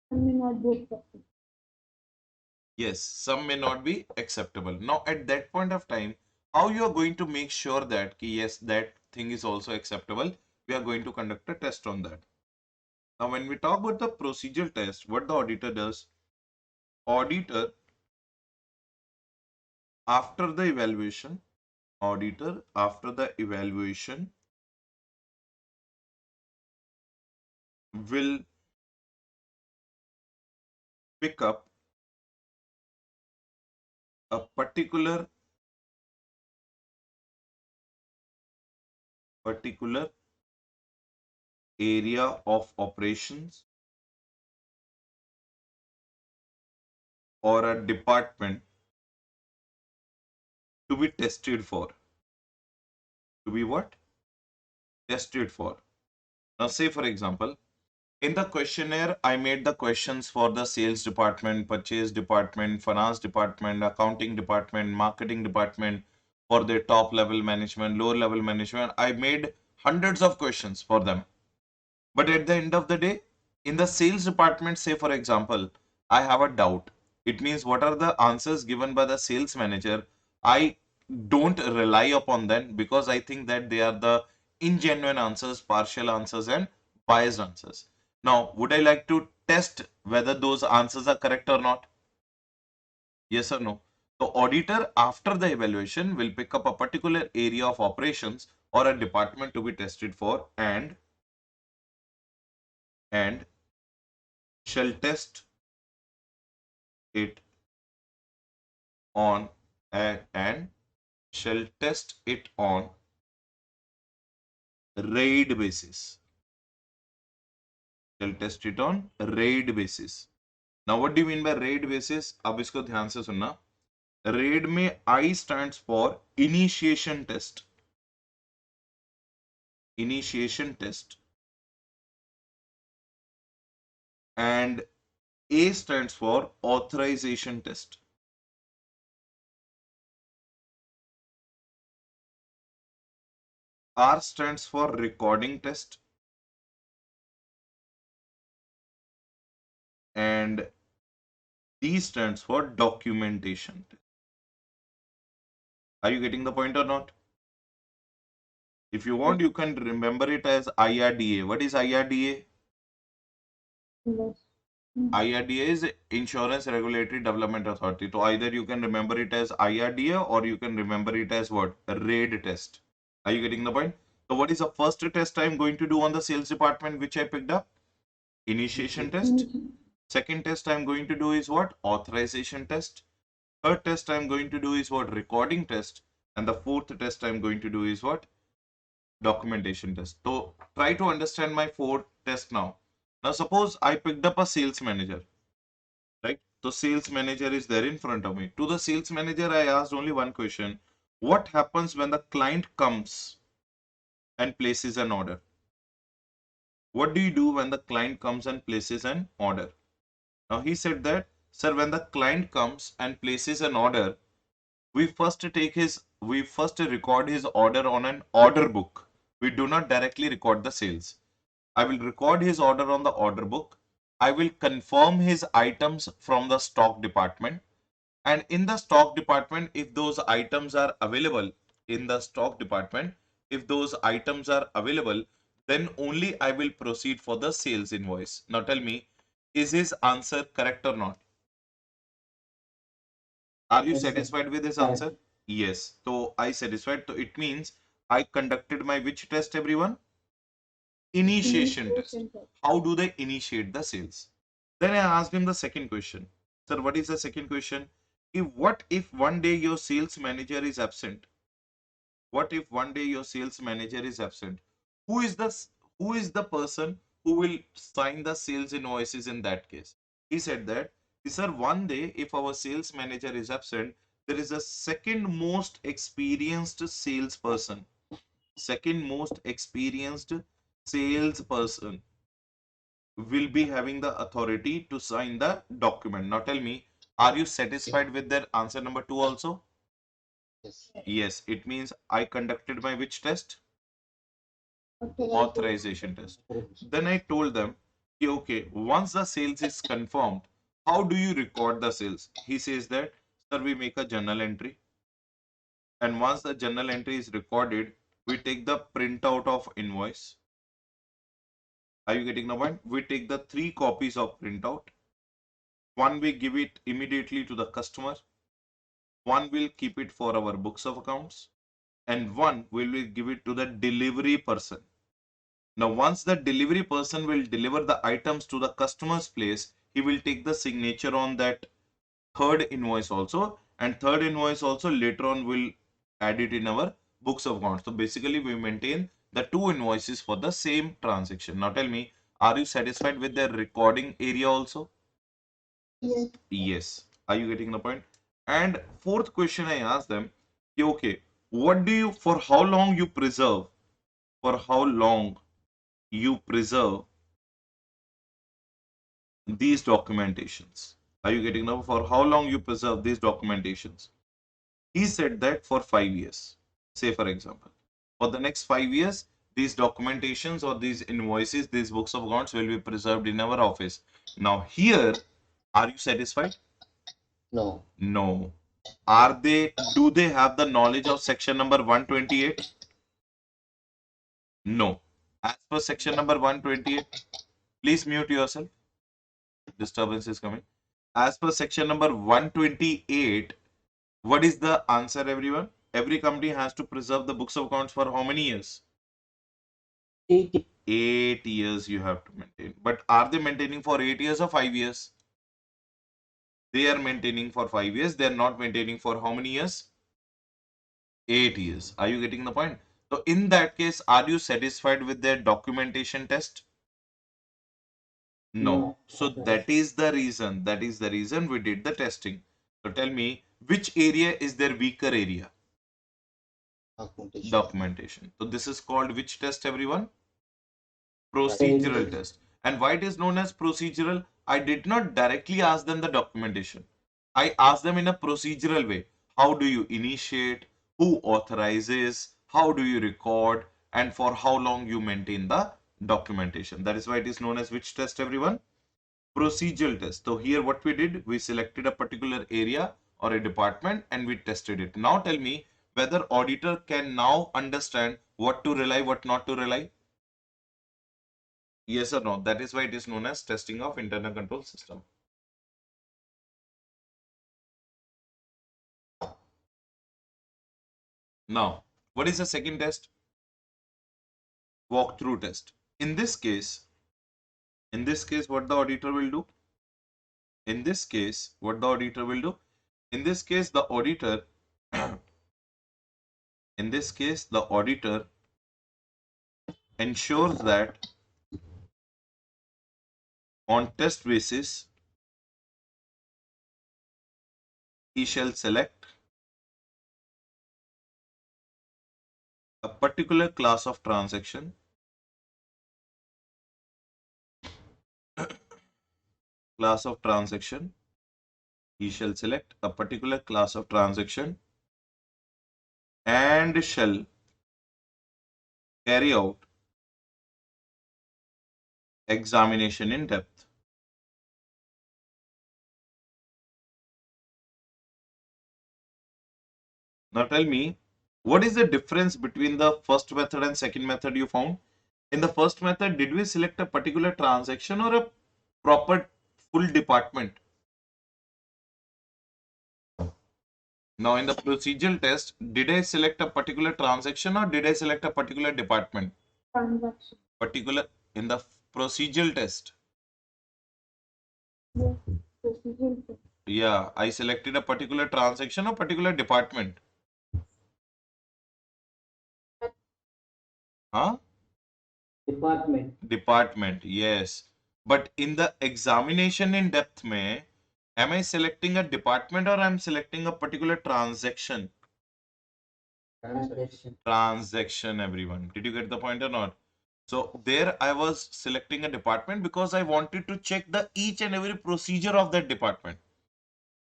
Some may not be accepted. Yes, some may not be acceptable. Now, at that point of time, how you are going to make sure that yes, that thing is also acceptable? We are going to conduct a test on that. Now, when we talk about the procedural test, what the auditor does, auditor After the evaluation, auditor, after the evaluation, will pick up a particular area of operations or a department to be tested for. To be what? Tested for. Now, say for example, in the questionnaire, I made the questions for the sales department, purchase department, finance department, accounting department, marketing department, for their top level management, lower level management. I made hundreds of questions for them. But at the end of the day, in the sales department, say for example, I have a doubt. It means what are the answers given by the sales manager? I don't rely upon them because I think that they are the ingenuine answers, partial answers, and biased answers. Now, would I like to test whether those answers are correct or not? Yes or no? The auditor, after the evaluation, will pick up a particular area of operations or a department to be tested for and shall test it on and shall test it on RAID basis. Shall test it on RAID basis. Now, what do you mean by RAID basis? अब इसको ध्यान से सुनना. RAID में I stands for initiation test. Initiation test. And A stands for authorization test. R stands for recording test. And D stands for documentation. Are you getting the point or not? If you want, you can remember it as IRDA. What is IRDA? Yes. IRDA is Insurance Regulatory Development Authority. So either you can remember it as IRDA or you can remember it as what? A RAID test. Are you getting the point? So what is the first test I'm going to do on the sales department which I picked up? Initiation test. Second test I'm going to do is what? Authorization test. Third test I'm going to do is what? Recording test. And the fourth test I'm going to do is what? Documentation test. So try to understand my four tests now. Now suppose I picked up a sales manager, right? So sales manager is there in front of me. To the sales manager, I asked only one question. What happens when the client comes and places an order? What do you do when the client comes and places an order? Now he said that, sir, when the client comes and places an order, we first record his order on an order book. We do not directly record the sales. I will record his order on the order book. I will confirm his items from the stock department. And in the stock department, if those items are available in the stock department, if those items are available, then only I will proceed for the sales invoice. Now tell me, is his answer correct or not? Are you Yes, sir. satisfied with his Correct. answer? Yes. So I satisfied. So it means I conducted my which test, everyone? Initiation test. How do they initiate the sales? Then I asked him the second question. Sir, what is the second question? What if one day your sales manager is absent? What if one day your sales manager is absent? Who is the person who will sign the sales invoices in that case? He said that, sir, one day if our sales manager is absent, there is a second most experienced salesperson. Second most experienced salesperson will be having the authority to sign the document. Now tell me, are you satisfied with their answer number 2 also? Yes. Yes, it means I conducted my which test? Authorization test. Then I told them, okay, once the sales is confirmed, how do you record the sales? He says that, sir, we make a journal entry. And once the journal entry is recorded, we take the printout of invoice. Are you getting the point? We take the 3 copies of printout. One we give it immediately to the customer. one will keep it for our books of accounts, and one will we give it to the delivery person. Now, once the delivery person will deliver the items to the customer's place, he will take the signature on that third invoice also, and third invoice also later on will add it in our books of accounts. So basically, we maintain the two invoices for the same transaction. Now tell me, are you satisfied with the recording area also? Yes. Yes. Are you getting the point? And fourth question I asked them, okay, what do you, for how long you preserve, for how long you preserve these documentations? Are you getting the, for how long you preserve these documentations? He said that for 5 years. Say for example, for the next 5 years, these documentations or these invoices, these books of accounts will be preserved in our office. Now here, are you satisfied? No. No. Are they, do they have the knowledge of section number 128? No. As per section number 128, please mute yourself. Disturbance is coming. As per section number 128, what is the answer, everyone? Every company has to preserve the books of accounts for how many years? 8. 8 years you have to maintain. But are they maintaining for 8 years or 5 years? They are maintaining for 5 years. They are not maintaining for how many years? 8 years. Are you getting the point? So in that case, are you satisfied with their documentation test? No. No. So that is the reason. That is the reason we did the testing. So tell me, which area is their weaker area? Documentation. Documentation. So this is called which test, everyone? Procedural test. And why it is known as procedural? I did not directly ask them the documentation. I asked them in a procedural way. How do you initiate? Who authorizes? How do you record? And for how long you maintain the documentation? That is why it is known as which test, everyone? Procedural test. So here what we did, we selected a particular area or a department and we tested it. Now tell me whether auditor can now understand what to rely, what not to rely. Yes or no? That is why it is known as testing of internal control system. Now, what is the second test? Walkthrough test. In this case, what the auditor will do? In this case, what the auditor will do? In this case, the auditor, in this case, the auditor ensures that on test basis, he shall select a particular class of transaction, class of transaction. He shall select a particular class of transaction and shall carry out examination in depth. Now tell me, what is the difference between the first method and second method you found? In the first method, did we select a particular transaction or a proper full department? Now in the procedural test, did I select a particular transaction or did I select a particular department? Transaction. Particular in the procedural test. Yes. Procedural test. Yeah, I selected a particular transaction or particular department. Huh? Department, yes. But in the examination in depth में, am I selecting a department or I'm selecting a particular transaction? Transaction, everyone. Did you get the point or not? So there I was selecting a department because I wanted to check the each and every procedure of that department.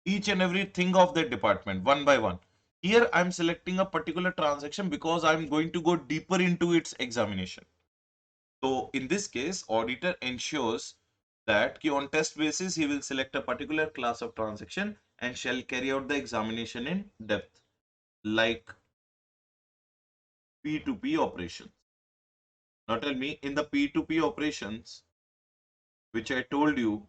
Each and everything of that department, one by one. Here I'm selecting a particular transaction because I'm going to go deeper into its examination. So in this case, auditor ensures that on test basis, he will select a particular class of transaction and shall carry out the examination in depth, like P2P operations. Now tell me, in the P2P operations, which I told you,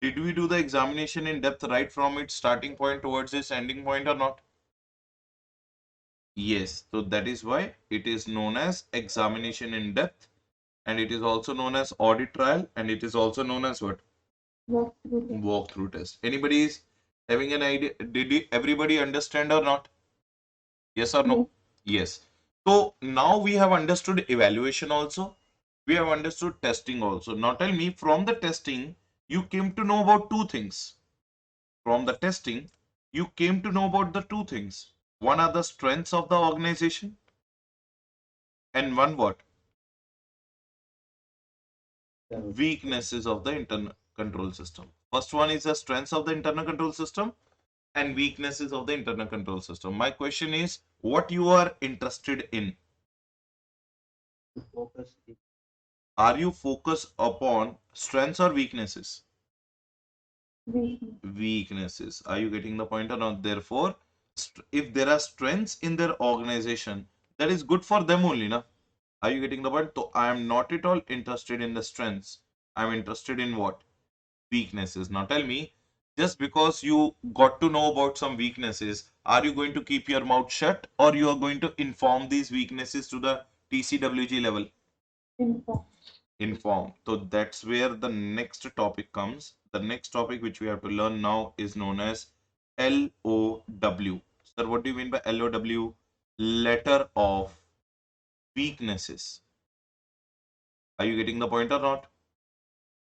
Did we do the examination in depth right from its starting point towards its ending point or not? Yes, so that is why it is known as examination in depth, and it is also known as audit trial, and it is also known as what? Walkthrough test. Walkthrough test. Anybody is having an idea? Everybody understand or not? Yes or no? Yes. So now we have understood evaluation also. We have understood testing also. Now tell me, from the testing, you came to know about two things. From the testing, you came to know about the two things. One are the strengths of the organization, and one what? Weaknesses of the internal control system. First one is the strengths of the internal control system and weaknesses of the internal control system. My question is, what you are interested in? Focus. Are you focused upon strengths or weaknesses? Weakness. Weaknesses. Are you getting the point or not? Therefore, if there are strengths in their organization, that is good for them only, na? Are you getting the point? So I am not at all interested in the strengths. I am interested in what? Weaknesses. Now tell me, just because you got to know about some weaknesses, are you going to keep your mouth shut, or you are going to inform these weaknesses to the TCWG level? Inform. Inform. So that's where the next topic comes. The next topic which we have to learn now is known as LOW. Sir, what do you mean by LOW? Letter of weaknesses. Are you getting the point or not?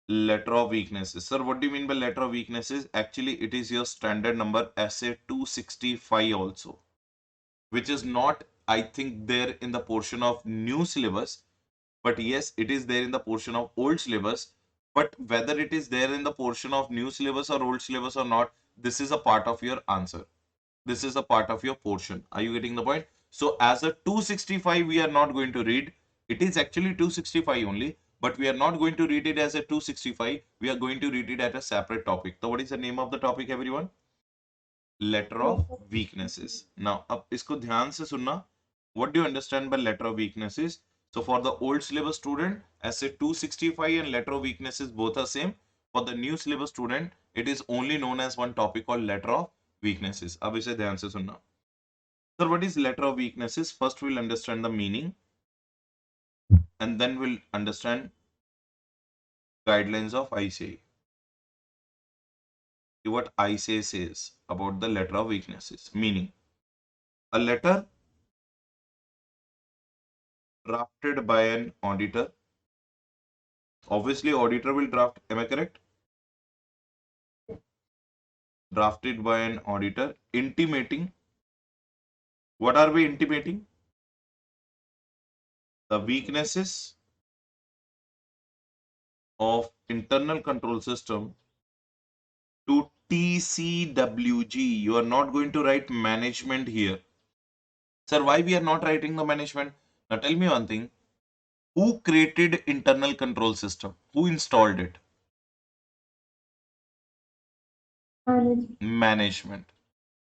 Letter of weaknesses. Sir, what do you mean by letter of weaknesses? Actually, it is your standard number essay 265 also, which is not, I think, there in the portion of new syllabus, but yes, it is there in the portion of old syllabus. But whether it is there in the portion of new syllabus or old syllabus or not, this is a part of your answer. This is a part of your portion. Are you getting the point? So as a 265, we are not going to read. It is actually 265 only, but we are not going to read it as a 265. We are going to read it at a separate topic. So what is the name of the topic, everyone? Letter of weaknesses. Now, अब इसको ध्यान से सुनना. What do you understand by letter of weaknesses? So for the old syllabus student, essay 265 and letter of weaknesses both are same. For the new syllabus student, it is only known as one topic called letter of weaknesses. अब इसे ध्यान से सुनना. Sir, what is letter of weaknesses? First, we'll understand the meaning, and then we'll understand guidelines of ICAI. What ICAI says about the letter of weaknesses. Meaning, a letter drafted by an auditor. Obviously, auditor will draft. Am I correct? Drafted by an auditor, intimating. What are we intimating? The weaknesses of internal control system to TCWG. You are not going to write management here. Sir, why we are not writing the management? Now tell me one thing. Who created internal control system? Who installed it? Management.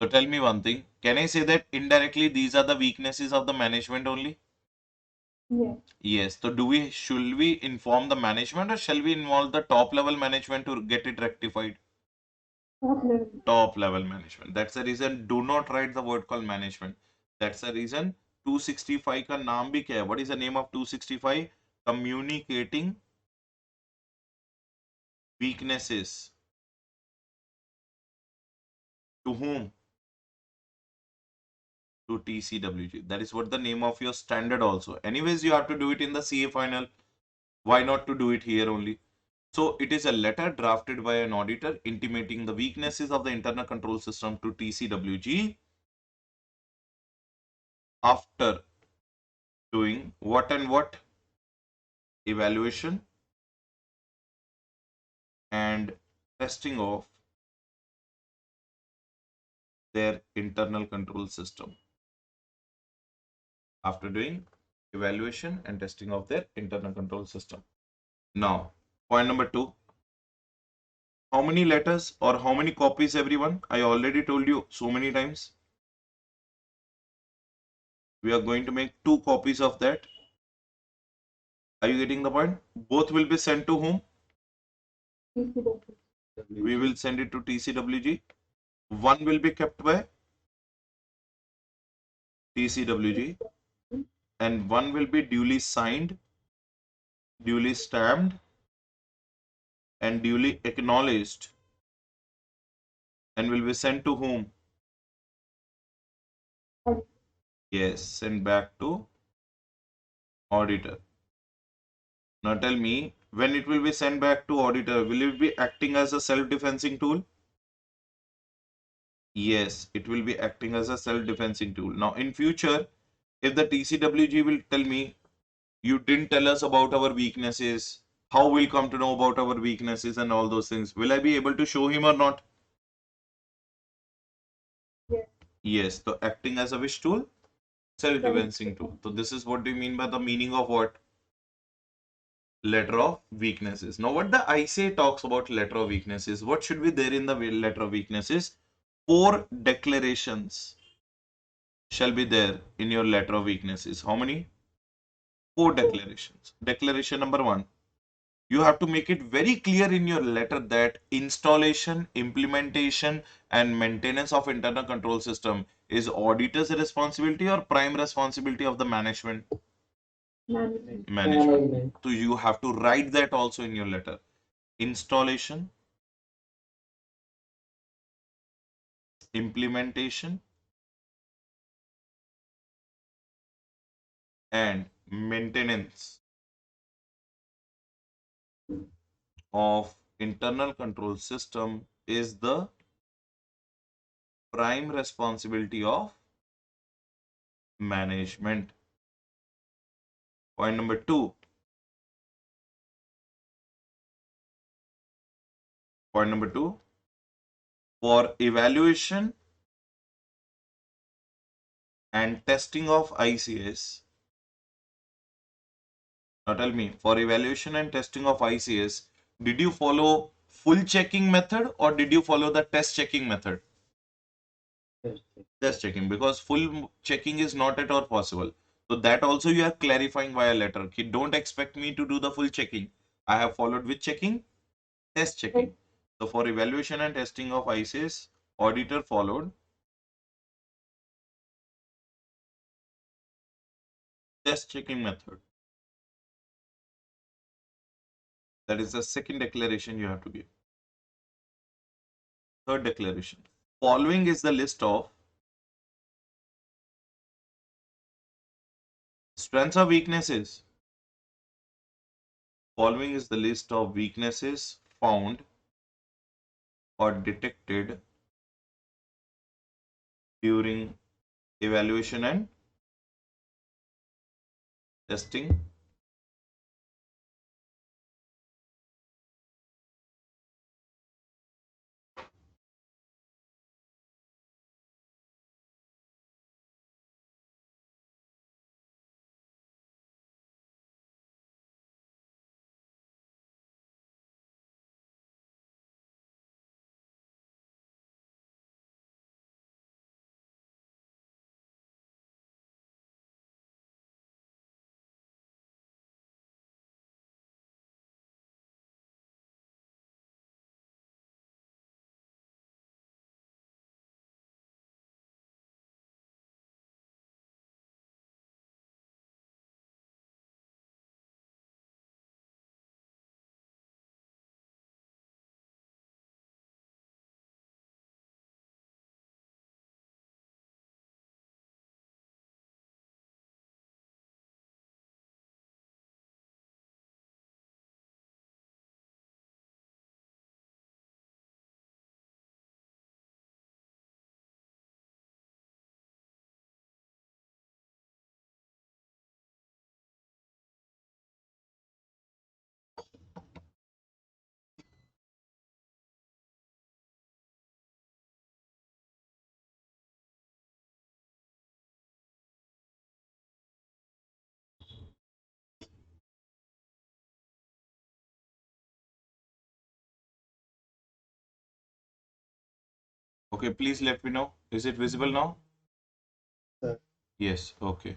So tell me one thing. Can I say that indirectly these are the weaknesses of the management only? Yes. Yes. So should we inform the management, or shall we involve the top level management to get it rectified? Top level. Top level management. That's the reason do not write the word called management. That's the reason 265 का नाम भी क्या है? What is the name of 265? Communicating weaknesses. To whom? To TCWG. That is what the name of your standard also. Anyways, you have to do it in the CA final. Why not to do it here only? So it is a letter drafted by an auditor intimating the weaknesses of the internal control system to TCWG after doing what and what? Evaluation and testing of their internal control system. After doing evaluation and testing of their internal control system. Now, point number 2. How many letters or how many copies, everyone? I already told you so many times. We are going to make 2 copies of that. Are you getting the point? Both will be sent to whom? TCW. We will send it to TCWG. One will be kept by TCWG and one will be duly signed, duly stamped, and duly acknowledged and will be sent to whom? Yes, sent back to auditor. Now tell me, when it will be sent back to auditor, will it be acting as a self-defensing tool? Yes, it will be acting as a self-defensing tool. Now in future, if the TCWG will tell me, you didn't tell us about our weaknesses, how we'll come to know about our weaknesses and all those things, will I be able to show him or not? Yes. Yes, so acting as a which tool? Self-defensing tool. So this is what do you mean by the meaning of what? Letter of weaknesses. Now what the ICA talks about letter of weaknesses, what should be there in the letter of weaknesses? 4 declarations shall be there in your letter of weaknesses. How many? 4 declarations. Declaration number 1. You have to make it very clear in your letter that installation, implementation, and maintenance of internal control system is auditor's responsibility or prime responsibility of the management? Management. So you have to write that also in your letter. Installation, implementation, and maintenance of internal control system is the prime responsibility of management. Point number 2. Point number 2. For evaluation and testing of ICS. Now tell me, for evaluation and testing of ICS, did you follow full checking method or did you follow the test checking method? Test checking, because full checking is not at all possible. So that also you are clarifying via letter. Don't expect me to do the full checking. I have followed with checking, test checking. So for evaluation and testing of ICS, auditor followed test checking method. That is the second declaration you have to give. Third declaration. Following is the list of strengths or weaknesses. Following is the list of weaknesses found or detected during evaluation and testing. Okay, please let me know. Is it visible now? Sir. Yes, okay.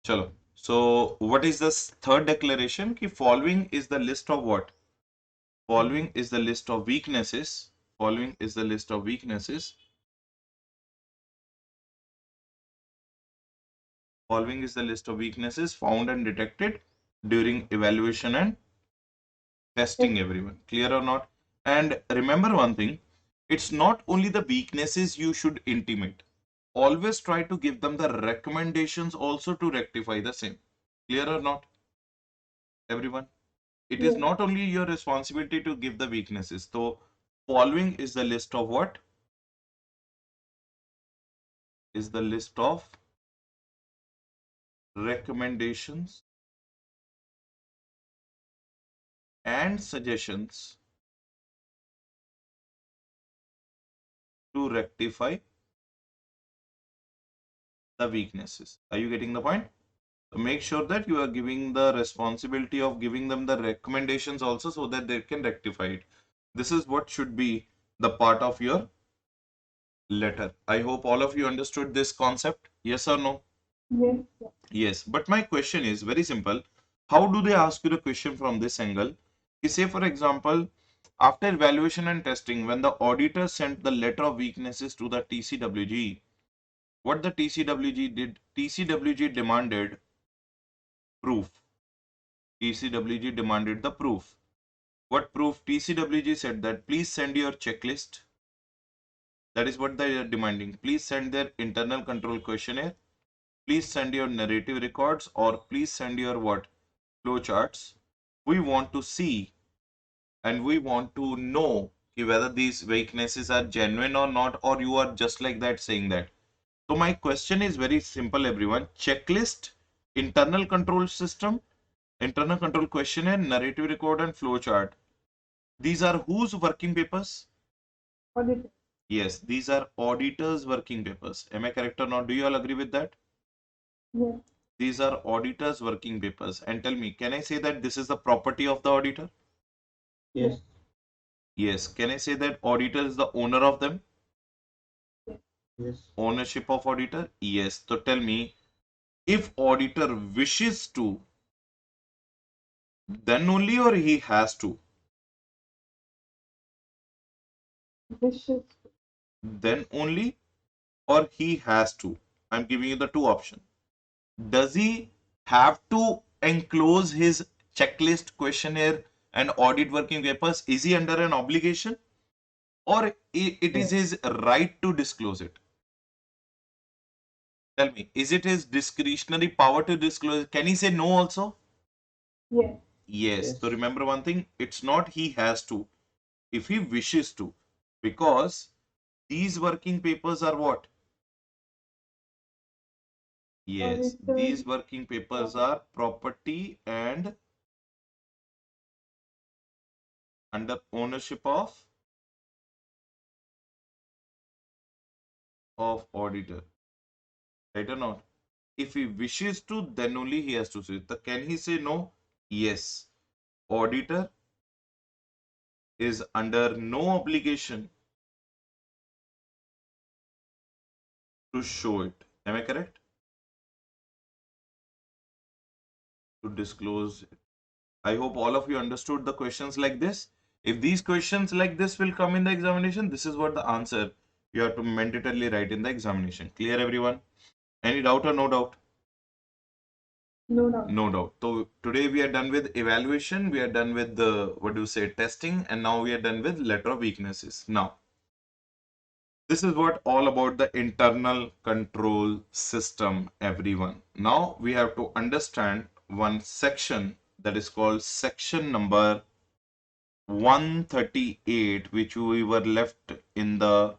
Chalo. So what is this third declaration? Ki following is the list of what? Following is the list of weaknesses. Following is the list of weaknesses. Following is the list of weaknesses found and detected during evaluation and testing, everyone. Clear or not? And remember one thing, it's not only the weaknesses you should intimate. Always try to give them the recommendations also to rectify the same. Clear or not, everyone? It is Yes. not only your responsibility to give the weaknesses. So, following is the list of what? Is the list of recommendations and suggestions to rectify the weaknesses. Are you getting the point? So make sure that you are giving the responsibility of giving them the recommendations also so that they can rectify it. This is what should be the part of your letter. I hope all of you understood this concept. Yes or no? Yes. Yes. Yes. But my question is very simple. How do they ask you the question from this angle? You say, for example, after evaluation and testing, when the auditor sent the letter of weaknesses to the TCWG, what the TCWG did? TCWG demanded proof. TCWG demanded the proof. What proof? TCWG said that please send your checklist. That is what they are demanding. Please send their internal control questionnaire. Please send your narrative records, or please send your what? Flowcharts. We want to see and we want to know whether these weaknesses are genuine or not, or you are just like that saying that. So my question is very simple, everyone. Checklist, internal control system, internal control questionnaire, narrative record, and flowchart. These are whose working papers? Auditor. Yes, these are auditors' working papers. Am I correct or not? Do you all agree with that? Yes. These are auditors' working papers. And tell me, can I say that this is the property of the auditor? Yes. Yes. Can I say that auditor is the owner of them? Yes. Ownership of auditor? Yes. So tell me, if auditor wishes to, then only or he has to? Wishes. Then only or he has to? I'm giving you the two options. Does he have to enclose his checklist, questionnaire, and audit working papers? Is he under an obligation, or it is No. his right to disclose it? Tell me, is it his discretionary power to disclose? Can he say no also? Yes. Yes. Yes. So remember one thing, it's not he has to, if he wishes to, because these working papers are what? Yes, Auditor. these working papers are property and under ownership of auditor. Right or not? If he wishes to, then only he has to say it. Can he say no? Yes. Auditor is under no obligation to show it. Am I correct? To disclose it. I hope all of you understood the questions like this. If these questions like this will come in the examination, this is what the answer you have to mandatorily write in the examination. Clear, everyone? Any doubt or no doubt? No doubt. No doubt. So today we are done with evaluation, we are done with the, what do you say, testing, and now we are done with letter of weaknesses. Now, this is what all about the internal control system, everyone. Now we have to understand one section that is called section number 138, which we were left in the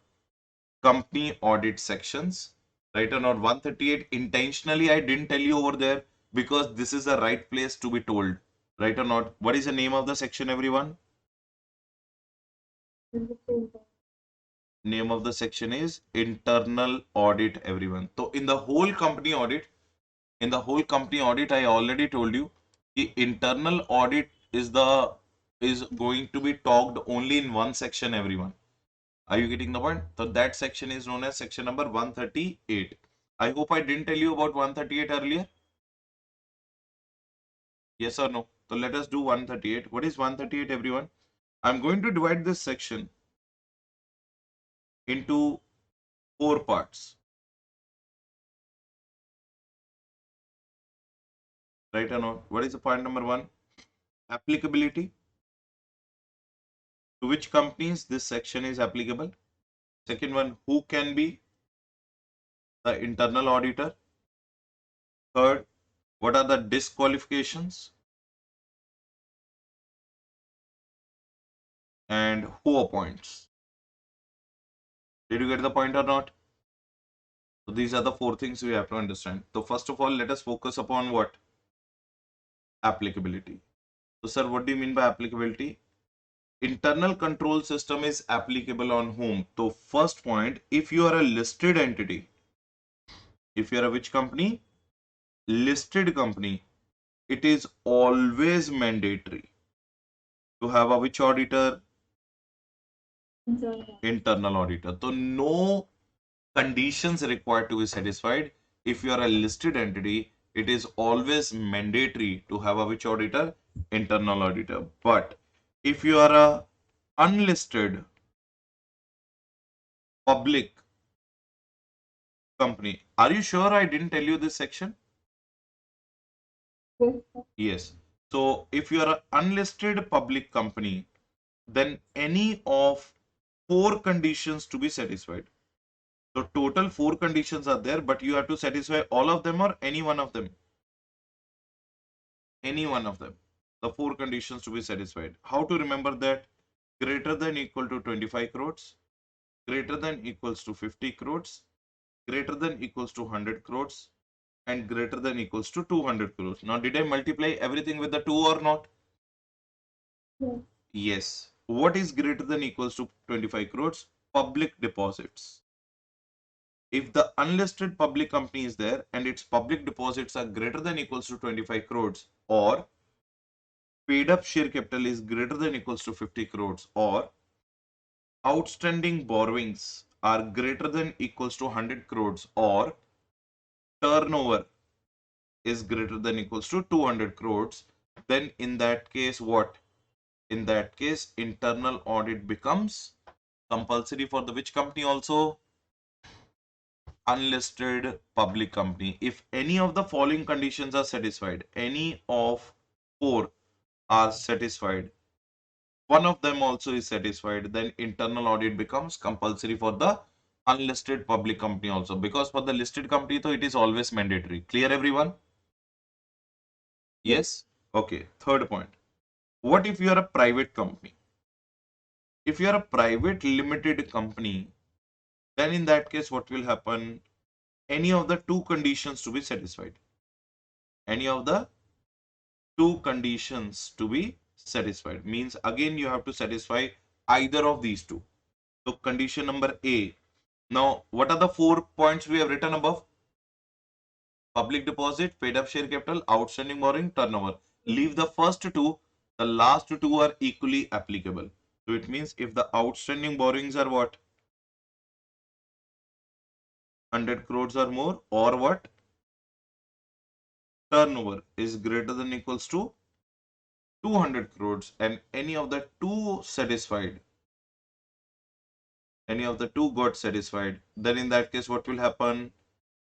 company audit sections. Right or not? 138, intentionally I didn't tell you over there because this is the right place to be told. Right or not? What is the name of the section, everyone? In the same time. Name of the section is internal audit, everyone. So in the whole company audit, I already told you the internal audit is going to be talked only in one section, everyone. Are you getting the point? So that section is known as section number 138. I hope I didn't tell you about 138 earlier. Yes or no? So let us do 138. What is 138, everyone? I'm going to divide this section into 4 parts. Right or not? What is the point number 1? Applicability. To which companies this section is applicable? Second one, who can be the internal auditor? Third, what are the disqualifications? And who appoints? Did you get the point or not? So these are the 4 things we have to understand. So first of all, let us focus upon what? Applicability. So sir, what do you mean by applicability? Internal control system is applicable on whom? So first point, if you are a listed entity, if you are a which company? Listed company, it is always mandatory to have a which auditor? Internal auditor. So no conditions required to be satisfied. If you are a listed entity, it is always mandatory to have a which auditor? Internal auditor. But if you are a unlisted public company, are you sure I didn't tell you this section? Yes, sir. Yes. So if you are an unlisted public company, then any of 4 conditions to be satisfied. So total 4 conditions are there, but you have to satisfy all of them or any one of them. Any one of them. The 4 conditions to be satisfied. How to remember that? Greater than equal to 25 crores, greater than equals to 50 crores, greater than equals to 100 crores, and greater than equals to 200 crores. Now, did I multiply everything with the 2 or not? Yes. Yes. What is greater than equals to 25 crores? Public deposits. If the unlisted public company is there and its public deposits are greater than equals to 25 crores, or paid up share capital is greater than equals to 50 crores, or outstanding borrowings are greater than equals to 100 crores, or turnover is greater than equals to 200 crores, then in that case what? In that case, internal audit becomes compulsory for the which company also? Unlisted public company. If any of the following conditions are satisfied, any of 4 are satisfied, one of them also is satisfied, then internal audit becomes compulsory for the unlisted public company also, because for the listed company, so it is always mandatory. Clear everyone? Yes? Okay. Third point. What if you are a private company? If you are a private limited company, then in that case, what will happen? Any of the 2 conditions to be satisfied. Any of the 2 conditions to be satisfied means again you have to satisfy either of these 2. So condition number A. Now, what are the 4 points we have written above? Public deposit, paid up share capital, outstanding borrowing, turnover. Leave the first 2, the last 2 are equally applicable. So it means if the outstanding borrowings are what? 100 crores or more, or what? Turnover is greater than equals to 200 crores, and any of the 2 satisfied, any of the 2 got satisfied, then in that case what will happen?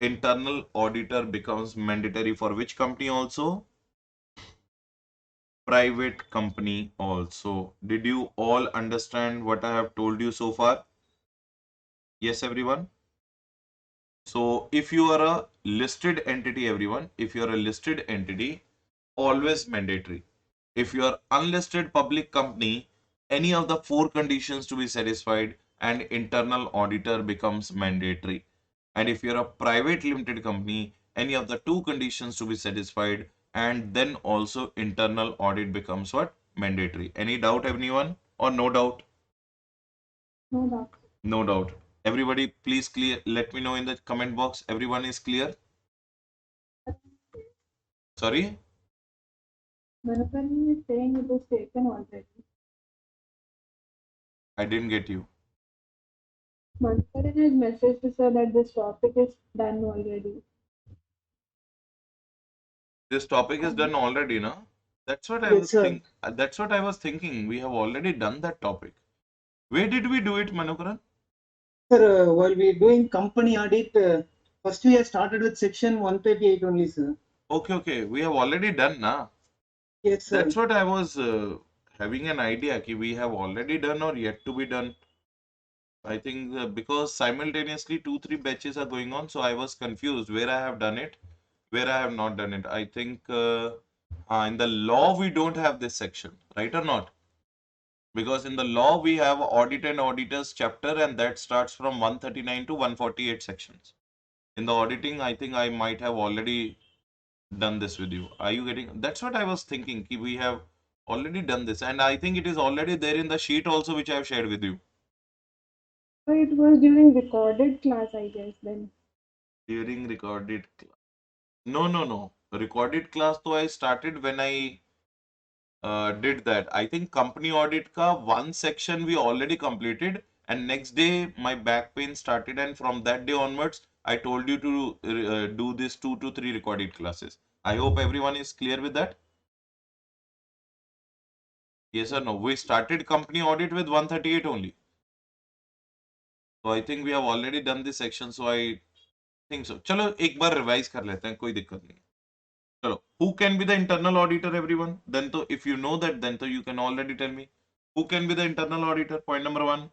Internal auditor becomes mandatory for which company also? Private company also. Did you all understand what I have told you so far? Yes, everyone? So if you are a listed entity, everyone, if you are a listed entity, always mandatory. If you are unlisted public company, any of the 4 conditions to be satisfied and internal auditor becomes mandatory. And if you're a private limited company, any of the 2 conditions to be satisfied and then also internal audit becomes what? Mandatory. Any doubt anyone or no doubt? No doubt. No doubt. Everybody please clear, let me know in the comment box. Everyone is clear? Sorry? Manapan is saying it is taken already. I didn't get you. Manapan has messaged to say that this topic is done already. This topic is done already, no? That's what I Yes, was sir. That's what I was thinking. We have already done that topic. Where did we do it, Manokaran? Sir, while we doing company audit, first we have started with section 138 only, sir. Okay. We have already done now. Yes, sir. That's what I was having an idea ki we have already done or yet to be done. I think because simultaneously two, three batches are going on, so I was confused where I have done it, where I have not done it. I think in the law we don't have this section, right or not? Because in the law we have audit and auditors chapter, and that starts from 139 to 148 sections. In the auditing, I think I might have already done this with you. Are you getting? That's what I was thinking. Ki we have already done this, and I think it is already there in the sheet also, which I have shared with you So it was during recorded class, I guess, then. during recorded class. No. Recorded class, though I started when I did that. I think company audit ka one section we already completed, and next day my back pain started, and from that day onwards, I told you to do this 2 to 3 recorded classes. I hope everyone is clear with that. Yes or no? We started company audit with 138 only. So I think we have already done this section. So I think so. चलो एक बार revise कर लेते हैं, कोई दिक्कत नहीं. चलो, who can be the internal auditor, everyone? Then तो if you know that, then तो you can already tell me who can be the internal auditor. Point number one,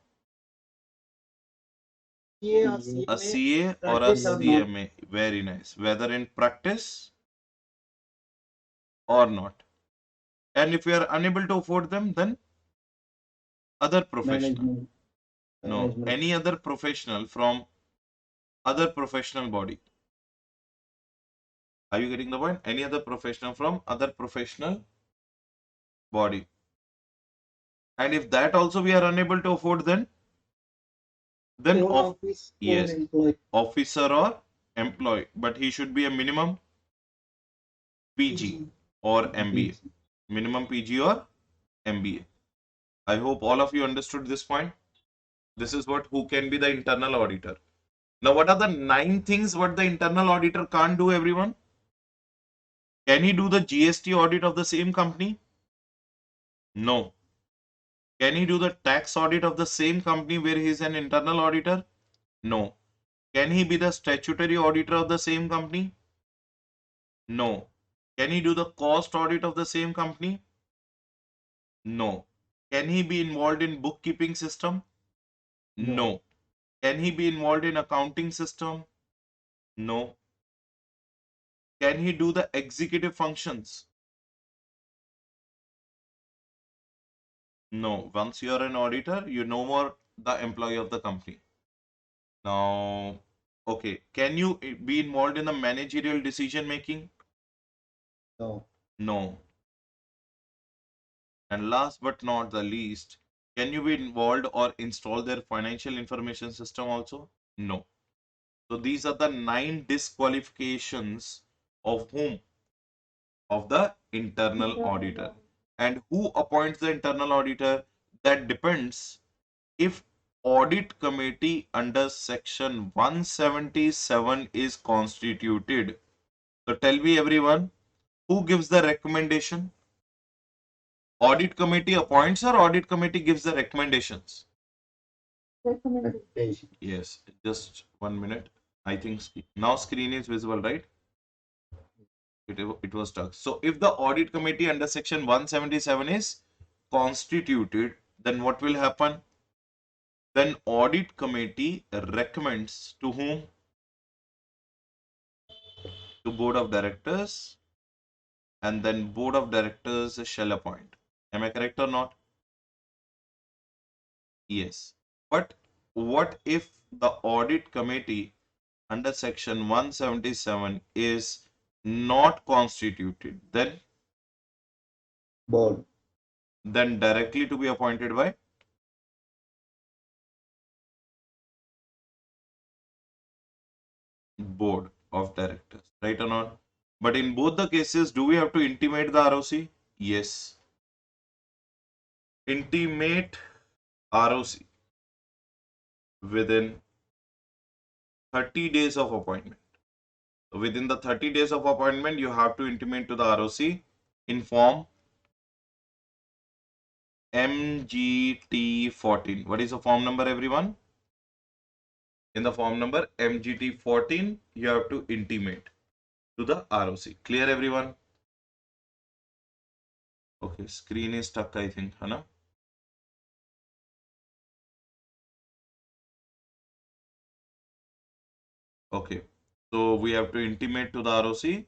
CA or a CMA, CA or a practice or not. CMA. Very nice. Whether in practice or not. And if you are unable to afford them, then other professional. Management. No, Management. any other professional from other professional body. Are you getting the point? Any other professional from other professional body. And if that also we are unable to afford, then Own of office, own yes, employee. officer or employee, but he should be a minimum PG or MBA. Minimum PG or MBA. I hope all of you understood this point. This is what who can be the internal auditor. Now, what are the 9 things what the internal auditor can't do, everyone? Can he do the GST audit of the same company? No. Can he do the tax audit of the same company where he is an internal auditor? No. Can he be the statutory auditor of the same company? No. Can he do the cost audit of the same company? No. Can he be involved in bookkeeping system? No. Can he be involved in accounting system? No. Can he do the executive functions? No. Once you are an auditor, you're no more the employee of the company. Now, okay. Can you be involved in the managerial decision making? No. No. And last but not the least, can you be involved or install their financial information system also? No. So these are the 9 disqualifications of whom? Of the internal auditor. And who appoints the internal auditor? That depends if audit committee under section 177 is constituted. So tell me everyone, who gives the recommendation? Audit committee appoints or audit committee gives the recommendations? Recommended. Yes, just 1 minute. I think now screen is visible, right? It was stuck. So if the audit committee under section 177 is constituted, then what will happen? Then audit committee recommends to whom? To board of directors, and then board of directors shall appoint. Am I correct or not? Yes. But what if the audit committee under section 177 is not constituted? Board. Then directly to be appointed by board of directors, right or not? But in both the cases, do we have to intimate the ROC? Yes. Intimate ROC within 30 days of appointment. So within the 30 days of appointment, you have to intimate to the ROC, inform MGT14. What is the form number, everyone? In the form number MGT14, you have to intimate to the ROC. Clear, everyone? Okay, screen is stuck, I think, Hana. Okay, so we have to intimate to the ROC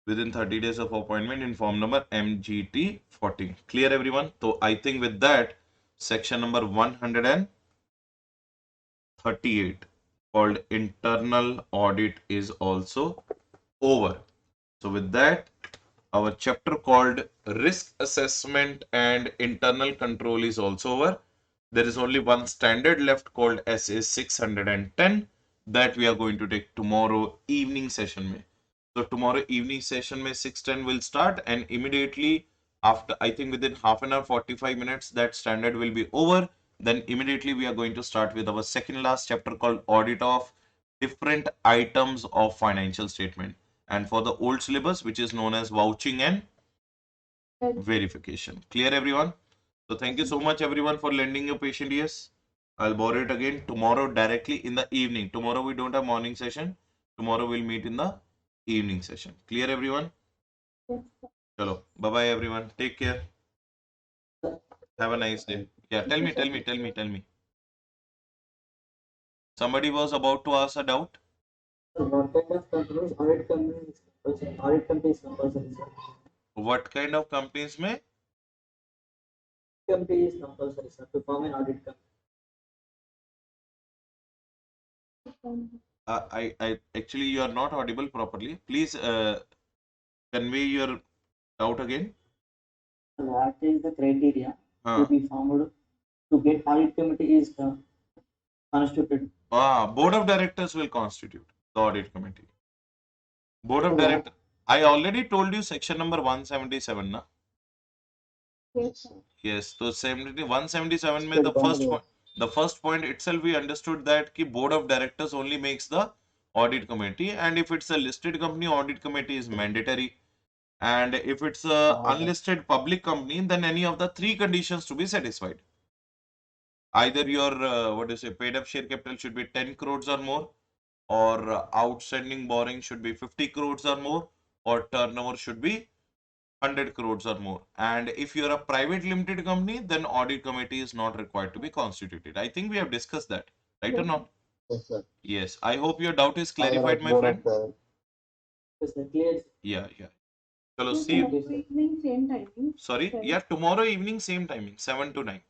within 30 days of appointment in form number MGT14. Clear, everyone? So I think with that, section number 138 called internal audit is also over. So with that, our chapter called risk assessment and internal control is also over. There is only one standard left called SA 610 that we are going to take tomorrow evening session mein. So tomorrow evening session mein 610 will start, and immediately after, I think within half an hour, 45 minutes, that standard will be over. Then immediately we are going to start with our second last chapter called audit of different items of financial statement. And for the old syllabus, which is known as vouching and verification. Clear, everyone? So thank you so much, everyone, for lending your patient ears. I'll borrow it again tomorrow directly in the evening. Tomorrow we don't have morning session. Tomorrow we'll meet in the evening session. Clear, everyone? Yes, sir. Chalo. Bye-bye, everyone. Take care. Have a nice day. Yeah, tell me. Somebody was about to ask a doubt. So what kind of companies audit companies audit companies compulsory, sir? What kind of companies may? Company is compulsory, sir, to form an audit company. I actually, you are not audible properly. Please convey your doubt again. What is the criteria Huh. to be formed to get audit committee is constituted? Board of directors will constitute the audit committee. Board of So directors. I already told you section number 177, na? Yes, sir. Yes. So 177 mein Listed the first point itself we understood that ki board of directors only makes the audit committee, and if it's a listed company, audit committee is mandatory. And if it's a unlisted public company, then any of the three conditions to be satisfied. Either your what do you say, paid up share capital should be 10 crores or more, or outstanding borrowing should be 50 crores or more, or turnover should be 100 crores or more. And if you're a private limited company, then audit committee is not required to be constituted. I think we have discussed that, right or Yes, not? Yes, sir. Yes. I hope your doubt is Either clarified, of my board friend. of Yes, sir. Clear. Yeah. Chalo, sir. see you. Tomorrow evening, same timing. Sorry. Right. Yeah, tomorrow evening, same timing, 7 to 9.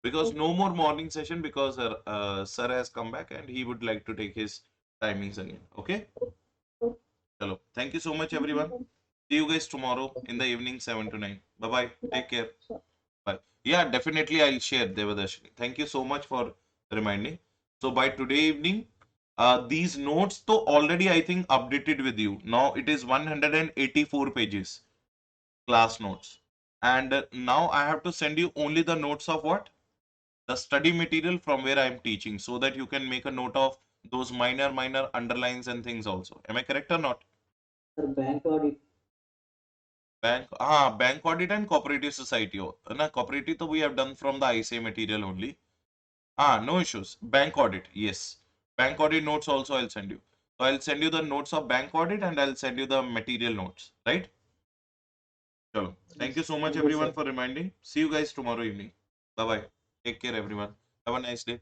Because no more morning session, because sir has come back and he would like to take his timings again. Okay. Okay. Chalo. Thank you so much, everyone. See you guys tomorrow in the evening, 7 to 9. Bye bye. Take care. Sure. Bye. Yeah, definitely I'll share, Devadarshini. Thank you so much for reminding. So by today evening, these notes to already I think updated with you. Now it is 184 pages, class notes. And now I have to send you only the notes of what? The study material from where I am teaching, so that you can make a note of those minor underlines and things also. Am I correct or not? Sir, bank audit. Bank audit and cooperative society. Na, cooperative we have done from the ICA material only. No issues. Bank audit, yes. Bank audit notes also I'll send you. So I'll send you the notes of bank audit and I'll send you the material notes, right? Chalo. Thank you so much, Thank you, everyone, sir. for reminding. See you guys tomorrow evening. Bye bye. Take care, everyone. Have a nice day.